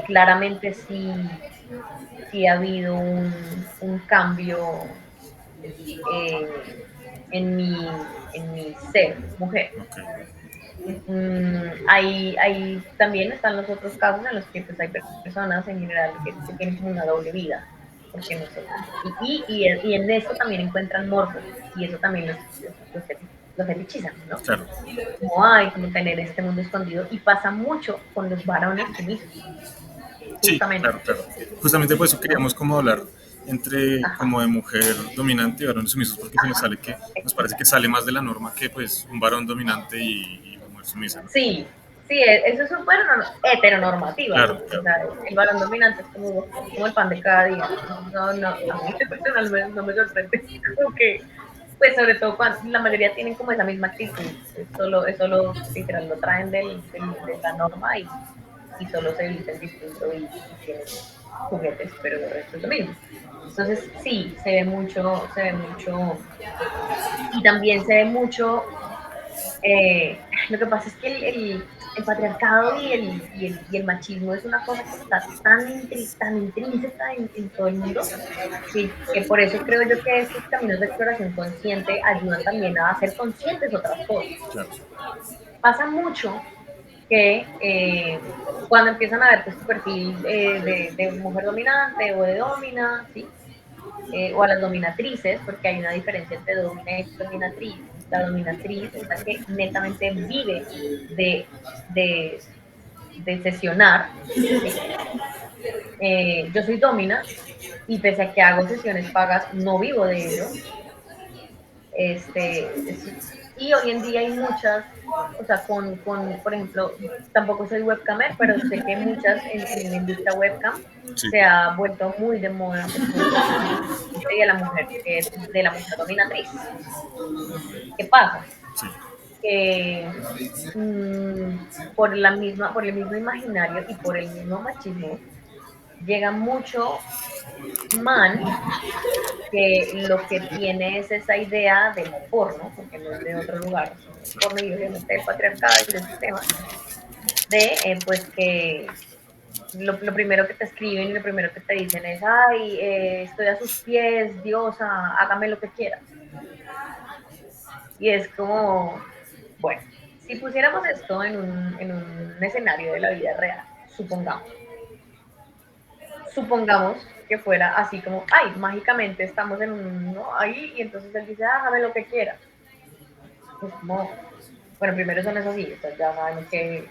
claramente sí ha habido un cambio eh, en mi ser mujer. ok, Ahí también están los otros casos en los que pues, hay personas en general que tienen como una doble vida, porque no sé. Y en esto también encuentran morbo, y eso también los fetichizan, ¿no? claro, Como hay, como tener este mundo escondido, y pasa mucho con los varones sumisos. Sí, justamente. claro, claro. Justamente por eso ¿No? queríamos como hablar entre Ajá, como de mujer dominante y varones sumisos, porque se nos ajá, sale que, nos parece que exacto. sale más de la norma que pues un varón dominante y una mujer sumisa, ¿no? Sí, sí, eso es súper heteronormativa. Claro, O claro. sea, el varón dominante es como el pan de cada día. No, no, a mí personalmente no me sorprende. Como que, pues sobre todo cuando la mayoría tienen como esa misma actitud. Es solo literal, lo traen de la norma y solo se visten distinto y tienen juguetes, pero de resto es lo mismo. Entonces, sí, se ve mucho, y también se ve mucho lo que pasa es que el patriarcado y el machismo es una cosa que está tan intrínseca en todo el mundo que por eso creo yo que estos caminos de exploración consciente ayudan también a hacer conscientes otras cosas. Claro. Pasa mucho que cuando empiezan a ver pues, tu perfil de mujer dominante o de domina, ¿sí? O a las dominatrices, porque hay una diferencia entre domina y dominatriz. La dominatriz es la que netamente vive de, de, de sesionar, ¿sí? Yo soy domina y pese a que hago sesiones pagas, no vivo de ello. Y hoy en día hay muchas, o sea, por ejemplo, tampoco soy webcamer, pero sé que muchas en la industria webcam Sí, se ha vuelto muy de moda de la mujer, de la mujer dominatriz. ¿Qué pasa? sí, Que por el mismo imaginario y por el mismo machismo, llega mucho man que lo que tiene es esa idea del porno, porque no es de otro lugar, sino del porno y obviamente del patriarcado y del sistema, de pues que lo primero que te escriben y lo primero que te dicen es, ay, estoy a sus pies, diosa, hágame lo que quiera. Y es como, bueno, si pusiéramos esto en un escenario de la vida real, supongamos que fuera así como, ay, mágicamente estamos ¿no? ahí y entonces él dice, hágame lo que quiera. Es como, bueno, primero eso no es así, o sea, ya sabemos que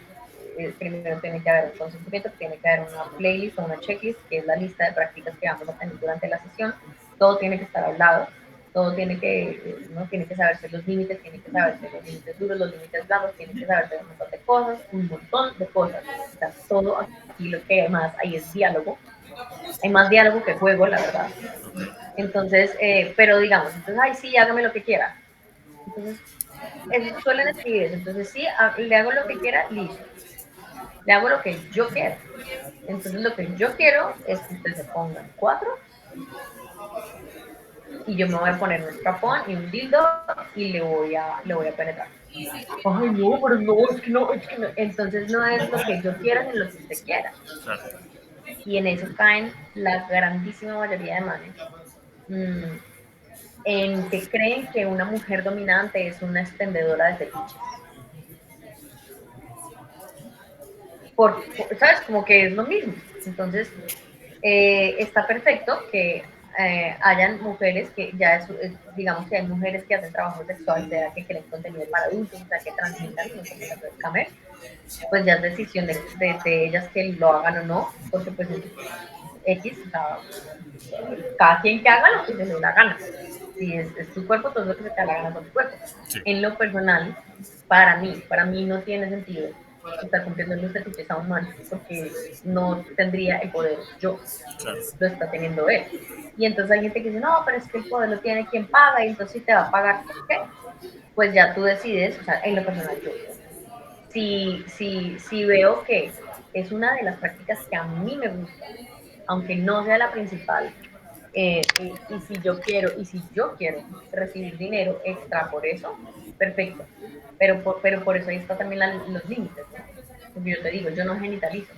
primero tiene que haber un consentimiento, tiene que haber una playlist o una checklist, que es la lista de prácticas que vamos a tener durante la sesión, todo tiene que estar hablado, todo tiene que, ¿no? Tiene que saberse los límites, tiene que saberse los límites duros, los límites blandos, tiene que saberse un montón de cosas, o sea, todo aquí lo que más hay es diálogo, hay más diálogo que juego, la verdad. Entonces, pero digamos, entonces, ay, sí, hágame lo que quiera. Entonces, suelen escribir eso. Entonces, sí, le hago lo que quiera, listo. Le hago lo que yo quiero. Entonces, lo que yo quiero es que usted se ponga en cuatro y yo me voy a poner un strapón y un dildo y le voy a penetrar. Ay, no, pero no, es que no, es que no. Entonces, no es lo que yo quiera, sino lo que usted quiera. claro. Y en eso caen la grandísima mayoría de manes. Mmm, en que creen que una mujer dominante es una expendedora de fetiches. ¿Sabes? Como que es lo mismo. Entonces, está perfecto que hayan mujeres que ya digamos que hay mujeres que hacen trabajo sexual, sea que creen contenido para adultos, o sea que transmitan, ¿no? Como las webcamers, pues ya es decisión de ellas que lo hagan o no, porque pues es X, o sea, cada quien que haga lo que se le dé la gana. Si es tu cuerpo, todo lo que se te da la gana con tu cuerpo. Sí, En lo personal, para mí no tiene sentido estar cumpliendo los fetiches a un man porque no tendría el poder yo, claro. lo está teniendo él. Y entonces hay gente que dice, no, pero es que el poder lo tiene quien paga y entonces si te va a pagar, ¿por qué? Pues ya tú decides, o sea, en lo personal yo. Si veo que es una de las prácticas que a mí me gusta, aunque no sea la principal, y si yo quiero recibir dinero extra por eso, perfecto. Pero por eso ahí está también los límites, ¿no? Porque yo te digo, yo no genitalizo.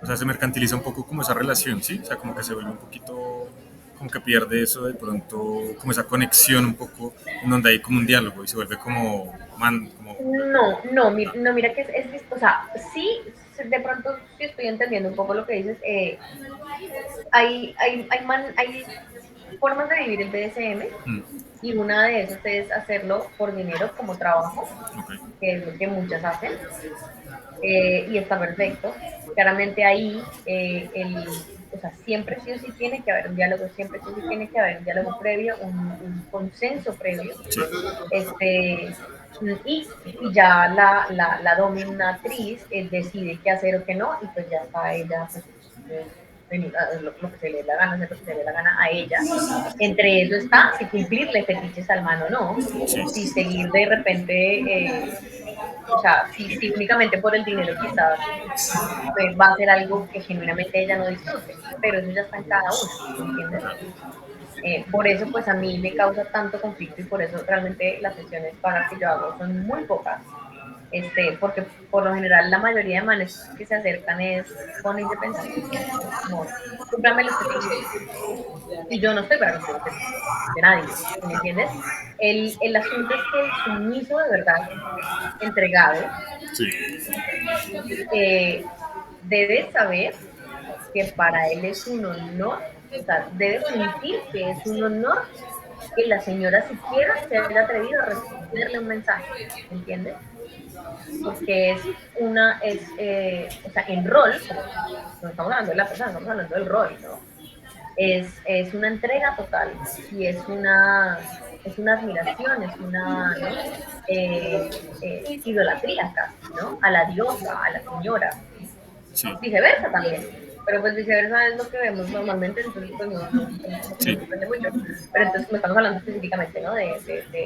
O sea, se mercantiliza un poco como esa relación, ¿sí? O sea, como que se vuelve un poquito, como que pierde eso de pronto, como esa conexión un poco, en donde hay como un diálogo y se vuelve como, como, No, no, no, mira que o sea, sí, de pronto sí estoy entendiendo un poco lo que dices. Hay formas de vivir el BDSM y una de esas es hacerlo por dinero como trabajo, Ok. que es lo que muchas hacen, y está perfecto. Claramente ahí, o sea, siempre sí o sí tiene que haber un diálogo, siempre sí o sí tiene que haber un diálogo previo, un consenso previo, Sí, este, y ya la dominatriz decide qué hacer o qué no, y pues ya está ella, pues, lo que se le dé la gana, hacer lo que se le dé la gana a ella. Entre eso está si cumplirle fetiches al man o no, sí, si seguir de repente, o sea, si únicamente por el dinero quizás va a ser algo que genuinamente ella no disfrute, pero eso ya está en cada una, ¿me entiendes? Por eso pues a mí me causa tanto conflicto y por eso realmente las sesiones pagas que yo hago son muy pocas, porque por lo general la mayoría de manes que se acercan es con ese pensamiento, ¿no? Como, cúmprame los fetiches. Y yo no estoy para cumplir los fetiches de nadie, ¿me entiendes? El asunto es que el sumiso de verdad, entregado, sí, eh, debe saber que para él es un honor, o sea, debe sentir que es un honor que la señora siquiera se haya atrevido a responderle un mensaje, ¿me entiendes? Porque o sea, en rol, como no estamos hablando de la persona, estamos hablando del rol, ¿no? Es una entrega total y es una admiración, es una, ¿no? Idolatría casi, ¿no? A la diosa, a la señora, ¿sí? sí, Viceversa también. Pero pues viceversa es lo que vemos normalmente, entonces pues como que no sí. sorprende mucho. Pero entonces como estamos hablando específicamente, ¿no? De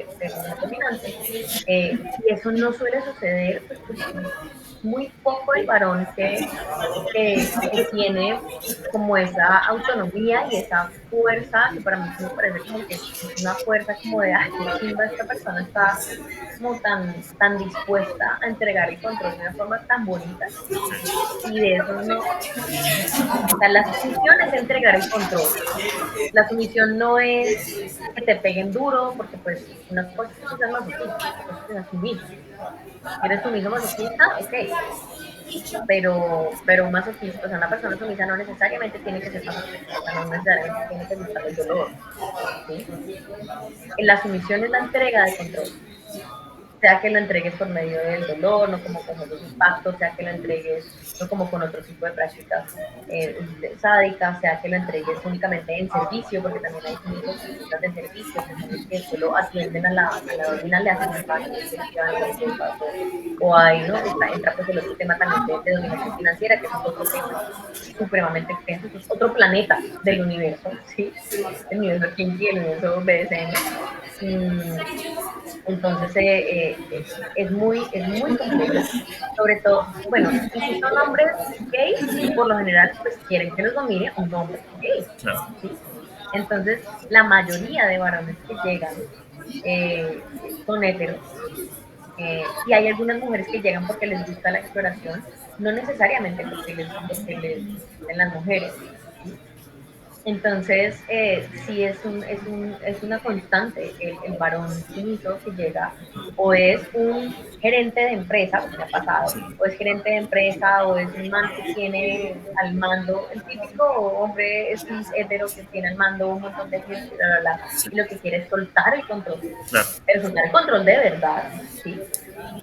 mujeres dominantes, y eso no suele suceder, pues porque es muy poco el varón que tiene como esa autonomía y esa fuerza, que para mí sí me parece como que es una fuerza como de, ay, qué chimba esta persona está como tan dispuesta a entregar el control de una forma tan bonita, y de eso no, o sea, la sumisión es entregar el control. La sumisión no es que te peguen duro, porque pues una cosa es que tú seas masoquista, otra cosa es que seas sumiso. Si eres sumiso masoquista, ok, pero un masoquista, o sea, una persona sumisa no necesariamente tiene que ser masoquista, o sea, no necesariamente tiene que gustar el dolor, ¿sí? La sumisión es la entrega de control, sea que lo entregues por medio del dolor, no como con juegos de impacto, sea que lo entregues no como con otro tipo de prácticas sádicas, sea que lo entregues únicamente en servicio, porque también hay sumisos sumisas de servicio, que son los que solo atienden a la domina, le hacen el baño, le llevan las cosas, o hay, ¿no? Entra pues el otro tema también de dominación financiera, que eso es otro tema supremamente extenso, eso es otro planeta del universo, ¿sí? El universo Kinky, el universo BDSM. Entonces es muy complejo, sobre todo, bueno, y si son hombres gays, por lo general, pues quieren que los domine un hombre gay, Claro. ¿sí? Entonces, la mayoría de varones que llegan son heteros, y hay algunas mujeres que llegan porque les gusta la exploración, no necesariamente porque les gusten las mujeres, ¿sí? Entonces, sí es una constante el varón sumiso que llega, o es un gerente de empresa, porque me ha pasado, o es gerente de empresa, o es un man que tiene al mando, el típico hombre cis hetero que tiene al mando un montón de gente, bla, bla, bla, y lo que quiere es soltar el control, Claro. pero soltar el control de verdad, ¿sí?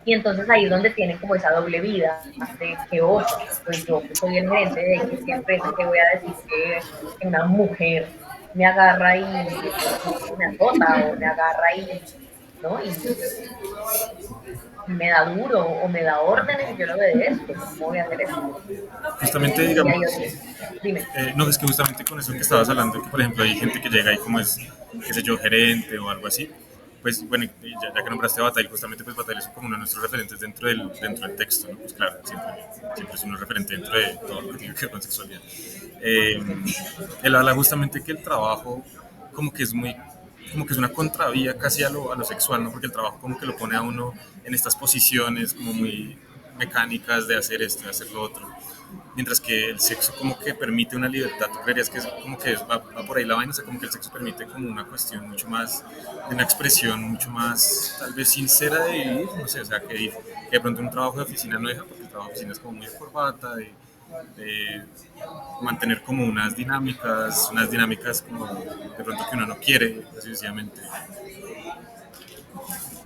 Y entonces ahí es donde tiene como esa doble vida de que oso, pues yo que soy el gerente de X empresa, que voy a decir que una mujer me agarra y me azota o me agarra ¿no? Y me da duro o me da órdenes y yo lo obedezco. ¿Cómo voy a hacer eso? Justamente, Y digamos, hay otros. Dime. no, es que justamente con eso que estabas hablando, que por ejemplo hay gente que llega ahí como es, qué sé yo, gerente o algo así, pues bueno, ya que nombraste a Bataille, justamente pues Bataille es como uno de nuestros referentes dentro del texto, ¿no? Pues claro, siempre es un referente dentro de todo lo que tiene que ver con sexualidad. Eh, Él habla justamente que el trabajo como que es muy como que es una contravía casi a lo sexual, ¿no? Porque el trabajo como que lo pone a uno en estas posiciones como muy mecánicas de hacer esto, de hacer lo otro, mientras que el sexo como que permite una libertad. ¿Tú creerías que es como que va por ahí la vaina? O sea, como que el sexo permite como una cuestión mucho más, de una expresión mucho más tal vez sincera de vivir, no sé, o sea, que de pronto un trabajo de oficina no deja, porque el trabajo de oficina es como muy de corbata, eh, mantener como unas dinámicas como de pronto que uno no quiere, precisamente.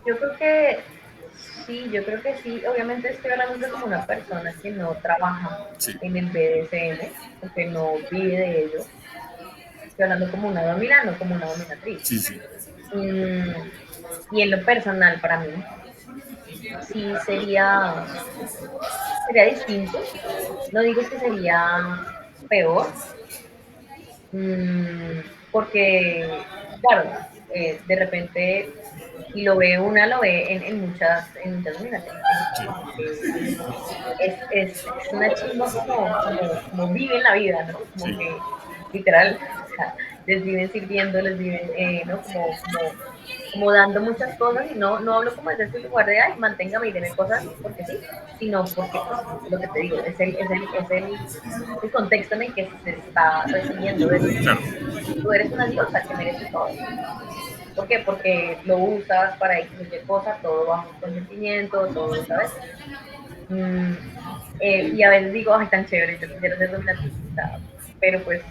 Yo creo que sí, yo creo que sí. Obviamente estoy hablando de como una persona que no trabaja Sí, en el BDSM, o que no vive de ello. Estoy hablando como una dominante, no como una dominatriz. sí, sí, Mm, y en lo personal, para mí, sí sería distinto. No digo que sería peor, porque, claro, de repente, y lo ve en muchas dominatrices. sí, Es una chimba como viven la vida, ¿no? Como sí, que literal, o sea, les viven sirviendo, les viven, ¿no? Como dando muchas cosas, y no hablo como desde ese lugar de, ay, manténgame y deme cosas porque sí, sino porque, pues, lo que te digo, es el contexto en el que se está recibiendo eso. claro, Tú eres una diosa que merece todo. ¿Por qué? Porque lo usas para X o Y cosa, todo bajo consentimiento, todo, ¿sabes? Mm, y a veces digo, ay, tan chévere, yo quisiera ser dominatricista, pero pues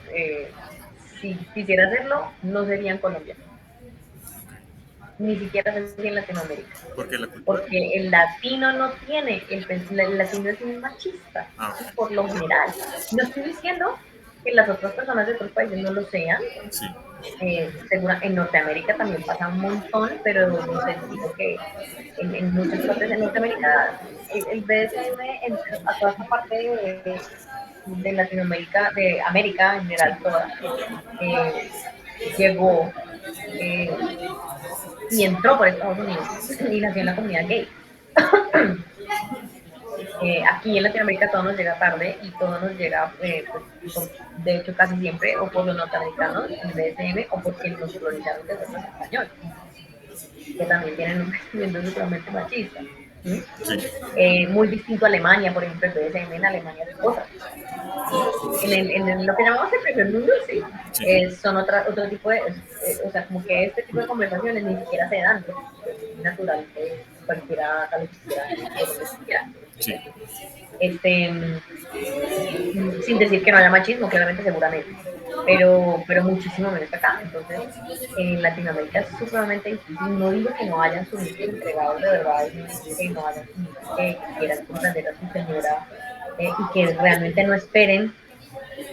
si quisiera hacerlo, no sería en Colombia, ni siquiera sería en Latinoamérica, porque la cultura. porque el latino no tiene, el latino es un machista, Ah, ¿sí? Por lo general. No estoy diciendo que las otras personas de otros países no lo sean, sí, en Norteamérica también pasa un montón, pero no sé, digo que en muchas partes de Norteamérica el BDSM a toda esta parte de Latinoamérica, de América en sí, general toda, eh, llegó eh, y entró por Estados Unidos y nació en la comunidad gay. Aquí en Latinoamérica todo nos llega tarde y todo nos llega, pues, de hecho casi siempre, o por los norteamericanos, el BDSM, o porque nos colonizaron desde los españoles, que también tienen un pensamiento totalmente machista. ¿Sí? sí, Muy distinto a Alemania, por ejemplo, el BDSM en Alemania es otra cosa. En lo que llamamos el primer mundo, sí, sí, son otro tipo de, o sea, como que este tipo de conversaciones ni siquiera se dan, porque es natural que cualquiera haga lo que quiera por donde quiera. sí, Este, sin decir que no haya machismo, claramente, seguramente, pero muchísimo menos que acá. Entonces, en Latinoamérica es supremamente difícil. No digo que no hayan sumisos entregados de verdad, y no digo que no hayan sumisos que quieran comprender a su señora y que realmente no esperen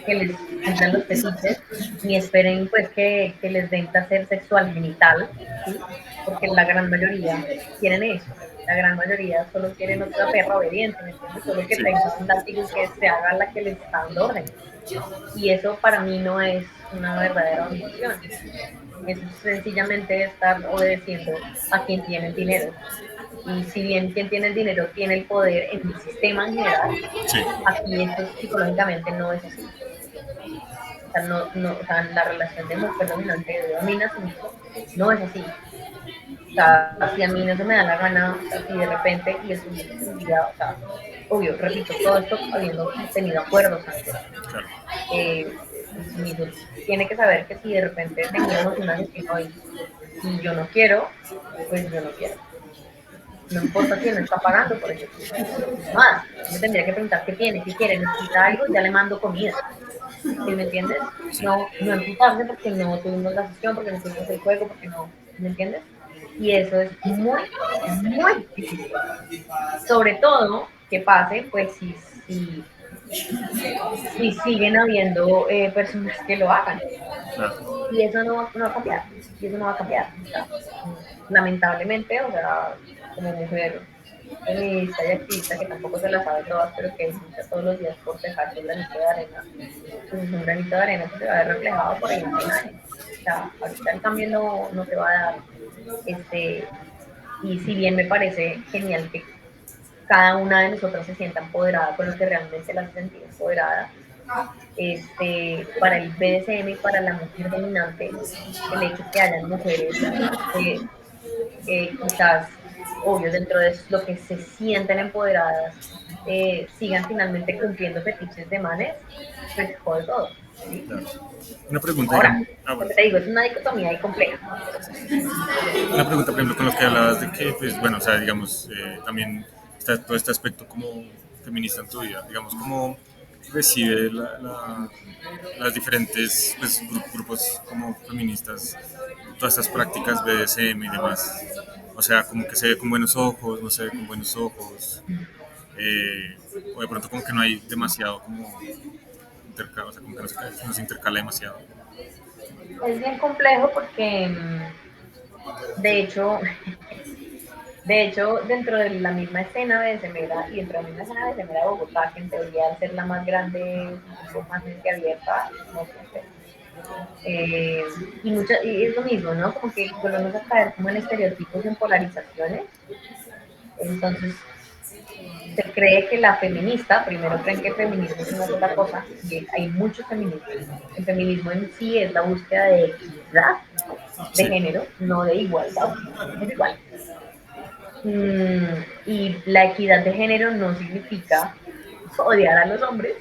que les cumplan los fetiches, ni esperen pues que les den placer sexual genital, ¿sí? Porque la gran mayoría quieren eso. La gran mayoría solo quieren otra perra obediente, ¿me entiendes? Solo que sí, tenga un látigo y que se haga la que les está dando órdenes. Y eso para mí no es una verdadera dominación. Eso es sencillamente estar obedeciendo a quien tiene el dinero. Y si bien quien tiene el dinero tiene el poder en el sistema en general, sí, aquí esto psicológicamente no es así. O sea, o sea, la relación de mujer dominante de domina sumiso no es así. O sea, si a mí no se me da la gana, o sea, si de repente, y eso un día, o sea, obvio, repito, todo esto habiendo tenido acuerdos antes, claro, el sumiso tiene que saber que si de repente teníamos una sesión hoy y yo no quiero, pues yo no quiero. No importa quién me está pagando por ese tiempo. Es más, yo me tendría que preguntar qué tiene, qué quiere, necesita algo, ya le mando comida. ¿Sí me entiendes? sí, No empujarse porque no tuvimos la sesión, porque no tuvimos el juego, porque no, ¿me entiendes? Y eso es muy, muy difícil. Sobre todo que pase, pues si siguen habiendo personas que lo hagan. claro, Y eso no va a cambiar. Y eso no va a cambiar. O sea, lamentablemente, o sea, como mujer feminista y activista, que tampoco se la sabe todas, pero que lucha todos los días por dejar su granito de arena, pues es un granito de arena que se va a ver reflejado por ahí en 100 años. O sea, ahorita el cambio no se va a dar. Este, y si bien me parece genial que cada una de nosotras se sienta empoderada con lo que realmente la hace sentir empoderada, para el BDSM y para la mujer dominante, el hecho que hayan mujeres eh, quizás, obvio, dentro de lo que se sienten empoderadas, sigan finalmente cumpliendo fetiches de manes, pues jode todo, ¿sí? claro. Una pregunta, Ahora, digamos, lo bueno, que te digo, es una dicotomía ahí compleja, pero pues, una pregunta, por ejemplo, con lo que hablabas de que, pues, bueno, o sea, digamos, también está todo este aspecto como feminista en tu vida, digamos, como recibe las diferentes pues, grupos como feministas, todas estas prácticas BDSM y demás. O sea, como que se ve con buenos ojos, no se ve con buenos ojos, eh, o de pronto como que no hay demasiado como intercala, o sea, como que no se intercala demasiado. Es bien complejo porque, de hecho, de hecho, dentro de la misma escena de Semera y dentro de la misma escena de Semera Bogotá, que en teoría al ser la más grande, es un poco más abierta, no sé. Y es lo mismo, ¿no? Como que volvemos a caer como en estereotipos, en polarizaciones. Entonces, se cree que la feminista, primero creen que el feminismo es una sola cosa, y hay muchos feminismos. El feminismo en sí es la búsqueda de equidad de Sí, género, no de igualdad, somos iguales. Y la equidad de género no significa odiar a los hombres,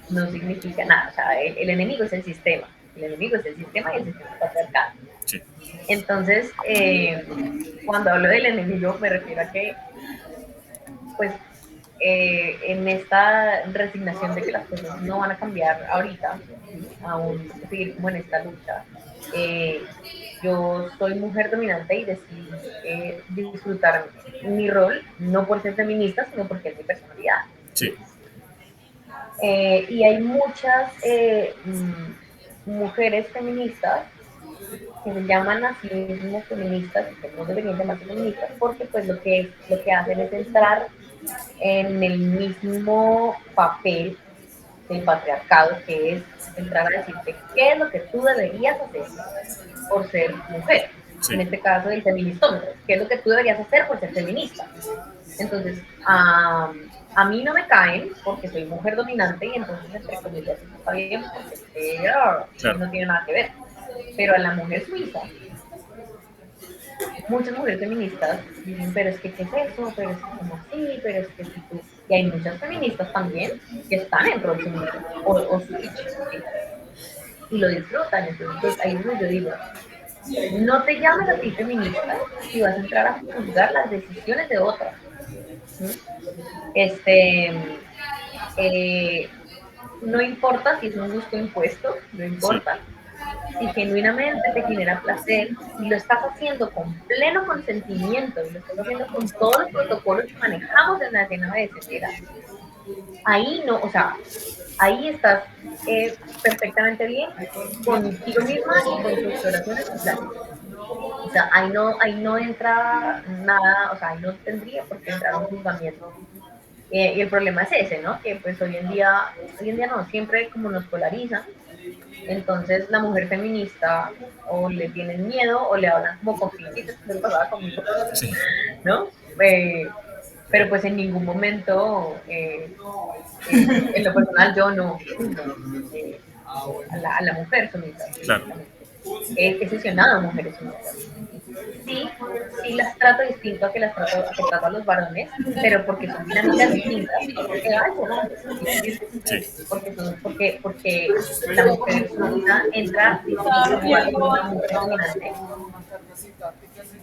no significa nada. O sea, el enemigo es el sistema. El enemigo es el sistema y el sistema es patriarcal. sí, Entonces, cuando hablo del enemigo, me refiero a que, pues, en esta resignación de que las cosas no van a cambiar ahorita, ¿sí? Aún tengo que seguir como en esta lucha. Eh, yo soy mujer dominante y decidí disfrutar mi rol, no por ser feminista, sino porque es mi personalidad. sí, ¿Sí? Y hay muchas mujeres feministas que se llaman a sí mismas feministas y que no deberían llamarse feministas porque pues lo que hacen es entrar en el mismo papel del patriarcado, que es entrar a decirte qué es lo que tú deberías hacer por ser mujer. En sí, este caso, el feministómetro, qué es lo que tú deberías hacer por ser feminista. Entonces, a mí no me caen porque soy mujer dominante y entonces, entre comillas, eso está bien porque claro, no tiene nada que ver. Pero a la mujer suiza, muchas mujeres feministas dicen, pero es que, ¿qué es eso? Pero es que, ¿cómo así? Pero es que si tú... Y hay muchas feministas también que están en rol sumiso o switch, ¿sí? Y lo disfrutan. Entonces, pues, ahí es donde yo digo, no te llames a ti feminista si vas a entrar a juzgar las decisiones de otras. ¿Sí? Este, eh, no importa si es un gusto impuesto, no sí, importa. Si genuinamente te genera placer y lo estás haciendo con pleno consentimiento y lo estás haciendo con todos los protocolos que manejamos en la escena de Cenera, ahí no, o sea, ahí estás perfectamente bien contigo misma y con tu exploración en tu plan. O sea, ahí no entra nada, o sea, ahí no tendría por qué entrar un juzgamiento. Y el problema es ese, ¿no? Que pues hoy en día no, siempre como nos polarizan, entonces la mujer feminista o le tienen miedo o le hablan como con pinches, que lo pasaba conmigo, sí. ¿no? Pero pues en ningún momento, en lo personal, yo no juzgo a la mujer sumisa Claro, específicamente. He sesionado a mujeres sumisas. Sí, sí las trato distinto a que trato a los varones, pero porque son dinámicas distintas y no porque ay, son hombres, ¿sí me entiendes? sí, Porque la mujer sumisa entra distinto, igual que una mujer dominante,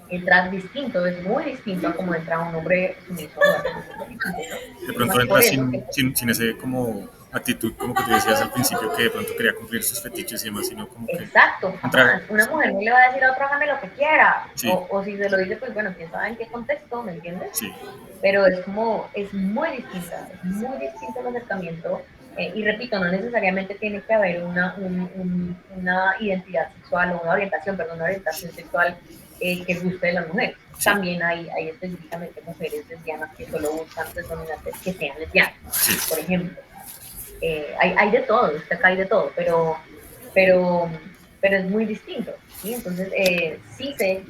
entra distinto, es muy distinto a como entra un hombre sumiso a una mujer dominante, ¿no? de Es pronto más por entra eso que sin ese como actitud, como que tú decías al principio, que de pronto quería cumplir sus fetiches y demás, sino como que exacto, entra, jamás. Una mujer no le va a decir a otro hágame lo que quiera. sí, O si se lo dice, pues bueno, quién sabe en qué contexto, ¿me entiendes? sí, Pero es como, es muy distinto el acercamiento. Y repito, no necesariamente tiene que haber una identidad sexual o una orientación, perdón, una orientación sexual que guste de las mujeres. sí, También hay específicamente mujeres lesbianas que solo buscan pues, dominantes que sean lesbianas, sí, por ejemplo. Hay de todo, acá hay de todo, pero, pero es muy distinto, ¿sí? Entonces, sí sé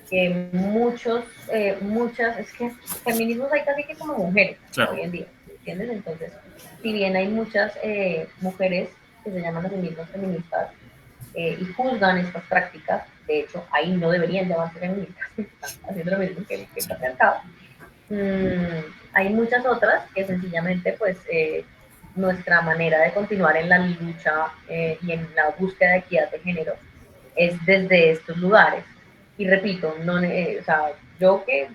que muchas, es que feminismos hay casi que como mujeres claro, hoy en día, ¿entiendes? Entonces, si bien hay muchas mujeres que se llaman a sí mismas feministas y juzgan estas prácticas, de hecho, ahí no deberían llamarse feministas, están haciendo lo mismo que el sí, patriarcado. Hay muchas otras que sencillamente, pues, nuestra manera de continuar en la lucha y en la búsqueda de equidad de género es desde estos lugares. Y repito, no, o sea, yo que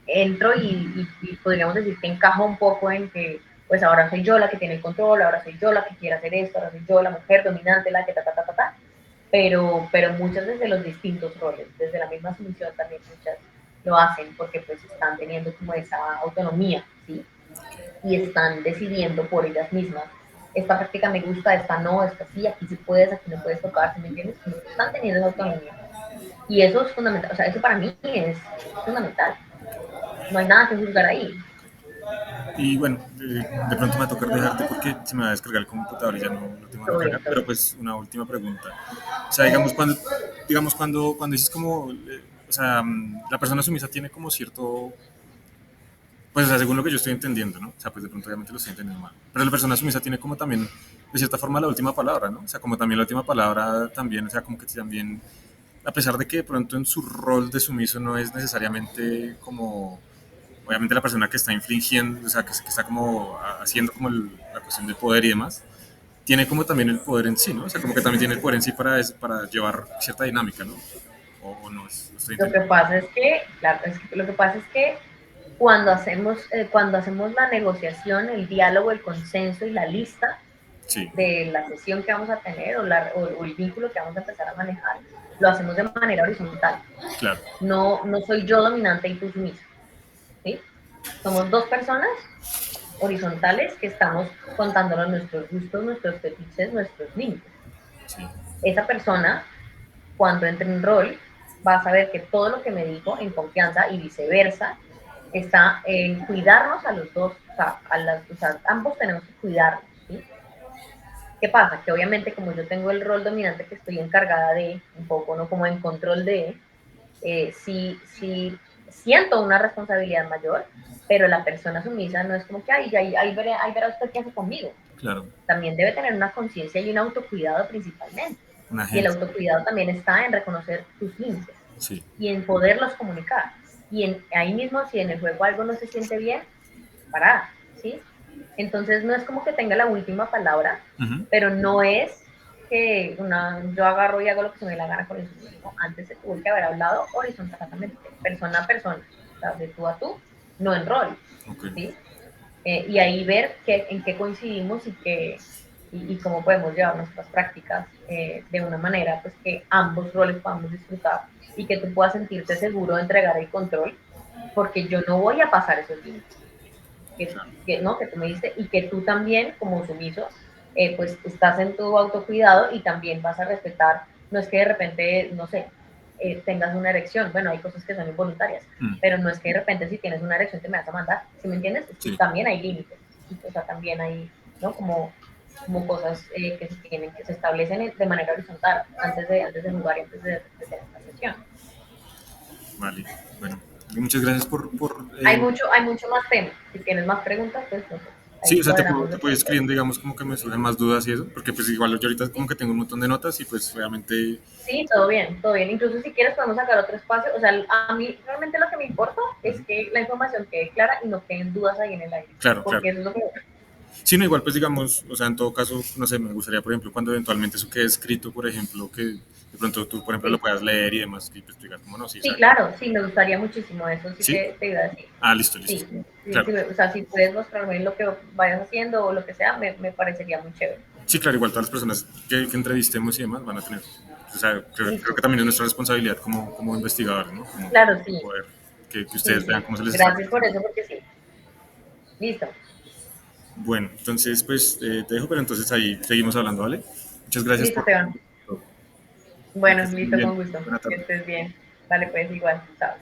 entro y podríamos decir que encajo un poco en que pues ahora soy yo la que tiene el control, ahora soy yo la que quiere hacer esto, ahora soy yo la mujer dominante, la que ta. Pero muchas desde los distintos roles, desde la misma sumisión también muchas lo hacen porque pues están teniendo como esa autonomía, ¿sí? Y están decidiendo por ellas mismas. Esta práctica me gusta, esta no, esta sí, aquí sí puedes, aquí no puedes tocar, ¿sí me entiendes? Están teniendo esa autonomía. Y eso es fundamental, o sea, eso para mí es fundamental. No hay nada que juzgar ahí. Y bueno, de pronto me va a tocar dejarte porque se me va a descargar el computador y ya no tengo dónde Todo bien, cargar, todo pero bien. pues una última pregunta. O sea, cuando dices como, o sea, la persona sumisa tiene como cierto, pues o sea, según lo que yo estoy entendiendo, ¿no? O sea, pues de pronto obviamente lo estoy entendiendo mal. Pero la persona sumisa tiene como también, de cierta forma, la última palabra, ¿no? O sea, como también la última palabra también, o sea, como que también, a pesar de que de pronto en su rol de sumiso no es necesariamente como obviamente la persona que está infringiendo, o sea, que está como haciendo como la cuestión del poder y demás, tiene como también el poder en sí, ¿no? O sea, como que también tiene el poder en sí para llevar cierta dinámica, ¿no? O no, estoy Lo que entendiendo. pasa es que, claro, lo que pasa es que cuando hacemos la negociación, el diálogo, el consenso y la lista Sí, de la sesión que vamos a tener o el vínculo que vamos a empezar a manejar, lo hacemos de manera horizontal. claro, No soy yo dominante y tú sumisa, ¿sí? Somos dos personas horizontales que estamos contándonos nuestros gustos, nuestros fetiches, nuestros límites. sí, Esa persona, cuando entre en rol, va a saber que todo lo que me dijo en confianza y viceversa está en cuidarnos a los dos, o sea, ambos tenemos que cuidarnos, ¿sí? ¿Qué pasa? Que obviamente como yo tengo el rol dominante que estoy encargada de, un poco, ¿no? Como en control de, sí siento una responsabilidad mayor, pero la persona sumisa no es como que, ahí verá usted qué hace conmigo. claro, También debe tener una conciencia y un autocuidado principalmente. una Y el gente, autocuidado también está en reconocer tus límites sí, y en poderlos comunicar. Y ahí mismo, si en el juego algo no se siente bien, parar, ¿sí? Entonces no es como que tenga la última palabra, uh-huh. pero no es que yo agarro y hago lo que se me da la gana con eso mismo. Antes se tuvo que haber hablado horizontalmente, persona a persona, o sea, de tú a tú, no en rol, Ok, ¿sí? Y ahí ver en qué coincidimos y cómo podemos llevar nuestras prácticas de una manera pues que ambos roles podamos disfrutar y que tú puedas sentirte seguro de entregar el control, porque yo no voy a pasar esos límites ¿no? Que tú me diste y que tú también como sumiso pues estás en tu autocuidado y también vas a respetar, no es que de repente, no sé, tengas una erección, bueno, hay cosas que son involuntarias, mm, pero no es que de repente si tienes una erección te me vas a mandar, ¿sí me entiendes? Es que sí. también hay límites, o sea, también hay, ¿no? Como cosas que se establecen de manera horizontal antes de jugar y antes de tener una sesión. Vale, bueno, muchas gracias Hay mucho más tema. Si tienes más preguntas, pues no sé, sí, ahí o sea, cuadramos te de puedo ir pronto. escribiendo, digamos, como que me surgen más dudas y eso, porque pues igual yo ahorita como que tengo un montón de notas y pues obviamente, Sí, todo bien, todo bien. Incluso si quieres podemos sacar otro espacio. O sea, a mí realmente lo que me importa es que la información quede clara y no queden dudas ahí en el aire. claro, claro. Porque eso es lo que... Sí, no, igual pues digamos, o sea, en todo caso, no sé, me gustaría, por ejemplo, cuando eventualmente eso quede escrito, por ejemplo, que de pronto tú, por ejemplo, lo Sí, puedas leer y demás, y pues tú digas, como no, sí, o sí, sea, claro, sí, me gustaría muchísimo eso, sí sí, te iba a decir. listo, listo, Sí, sí, claro. sí, o sea, si puedes mostrarme lo que vayas haciendo o lo que sea, me parecería muy chévere. Sí, claro, igual todas las personas que entrevistemos y demás van a tener, o sea, creo Listo. que también es nuestra responsabilidad como investigadores, ¿no? Como Claro, sí, poder que sí, ustedes vean sí. cómo se les está Gracias por presentando. eso, porque sí. Listo. Bueno, entonces pues te dejo, pero entonces ahí seguimos hablando, ¿vale? Muchas gracias Listo, por Esteban. todo. Que Bueno, estés muy listo, bien. con gusto. Buena Que tarde. estés bien. Dale, pues igual. Chao.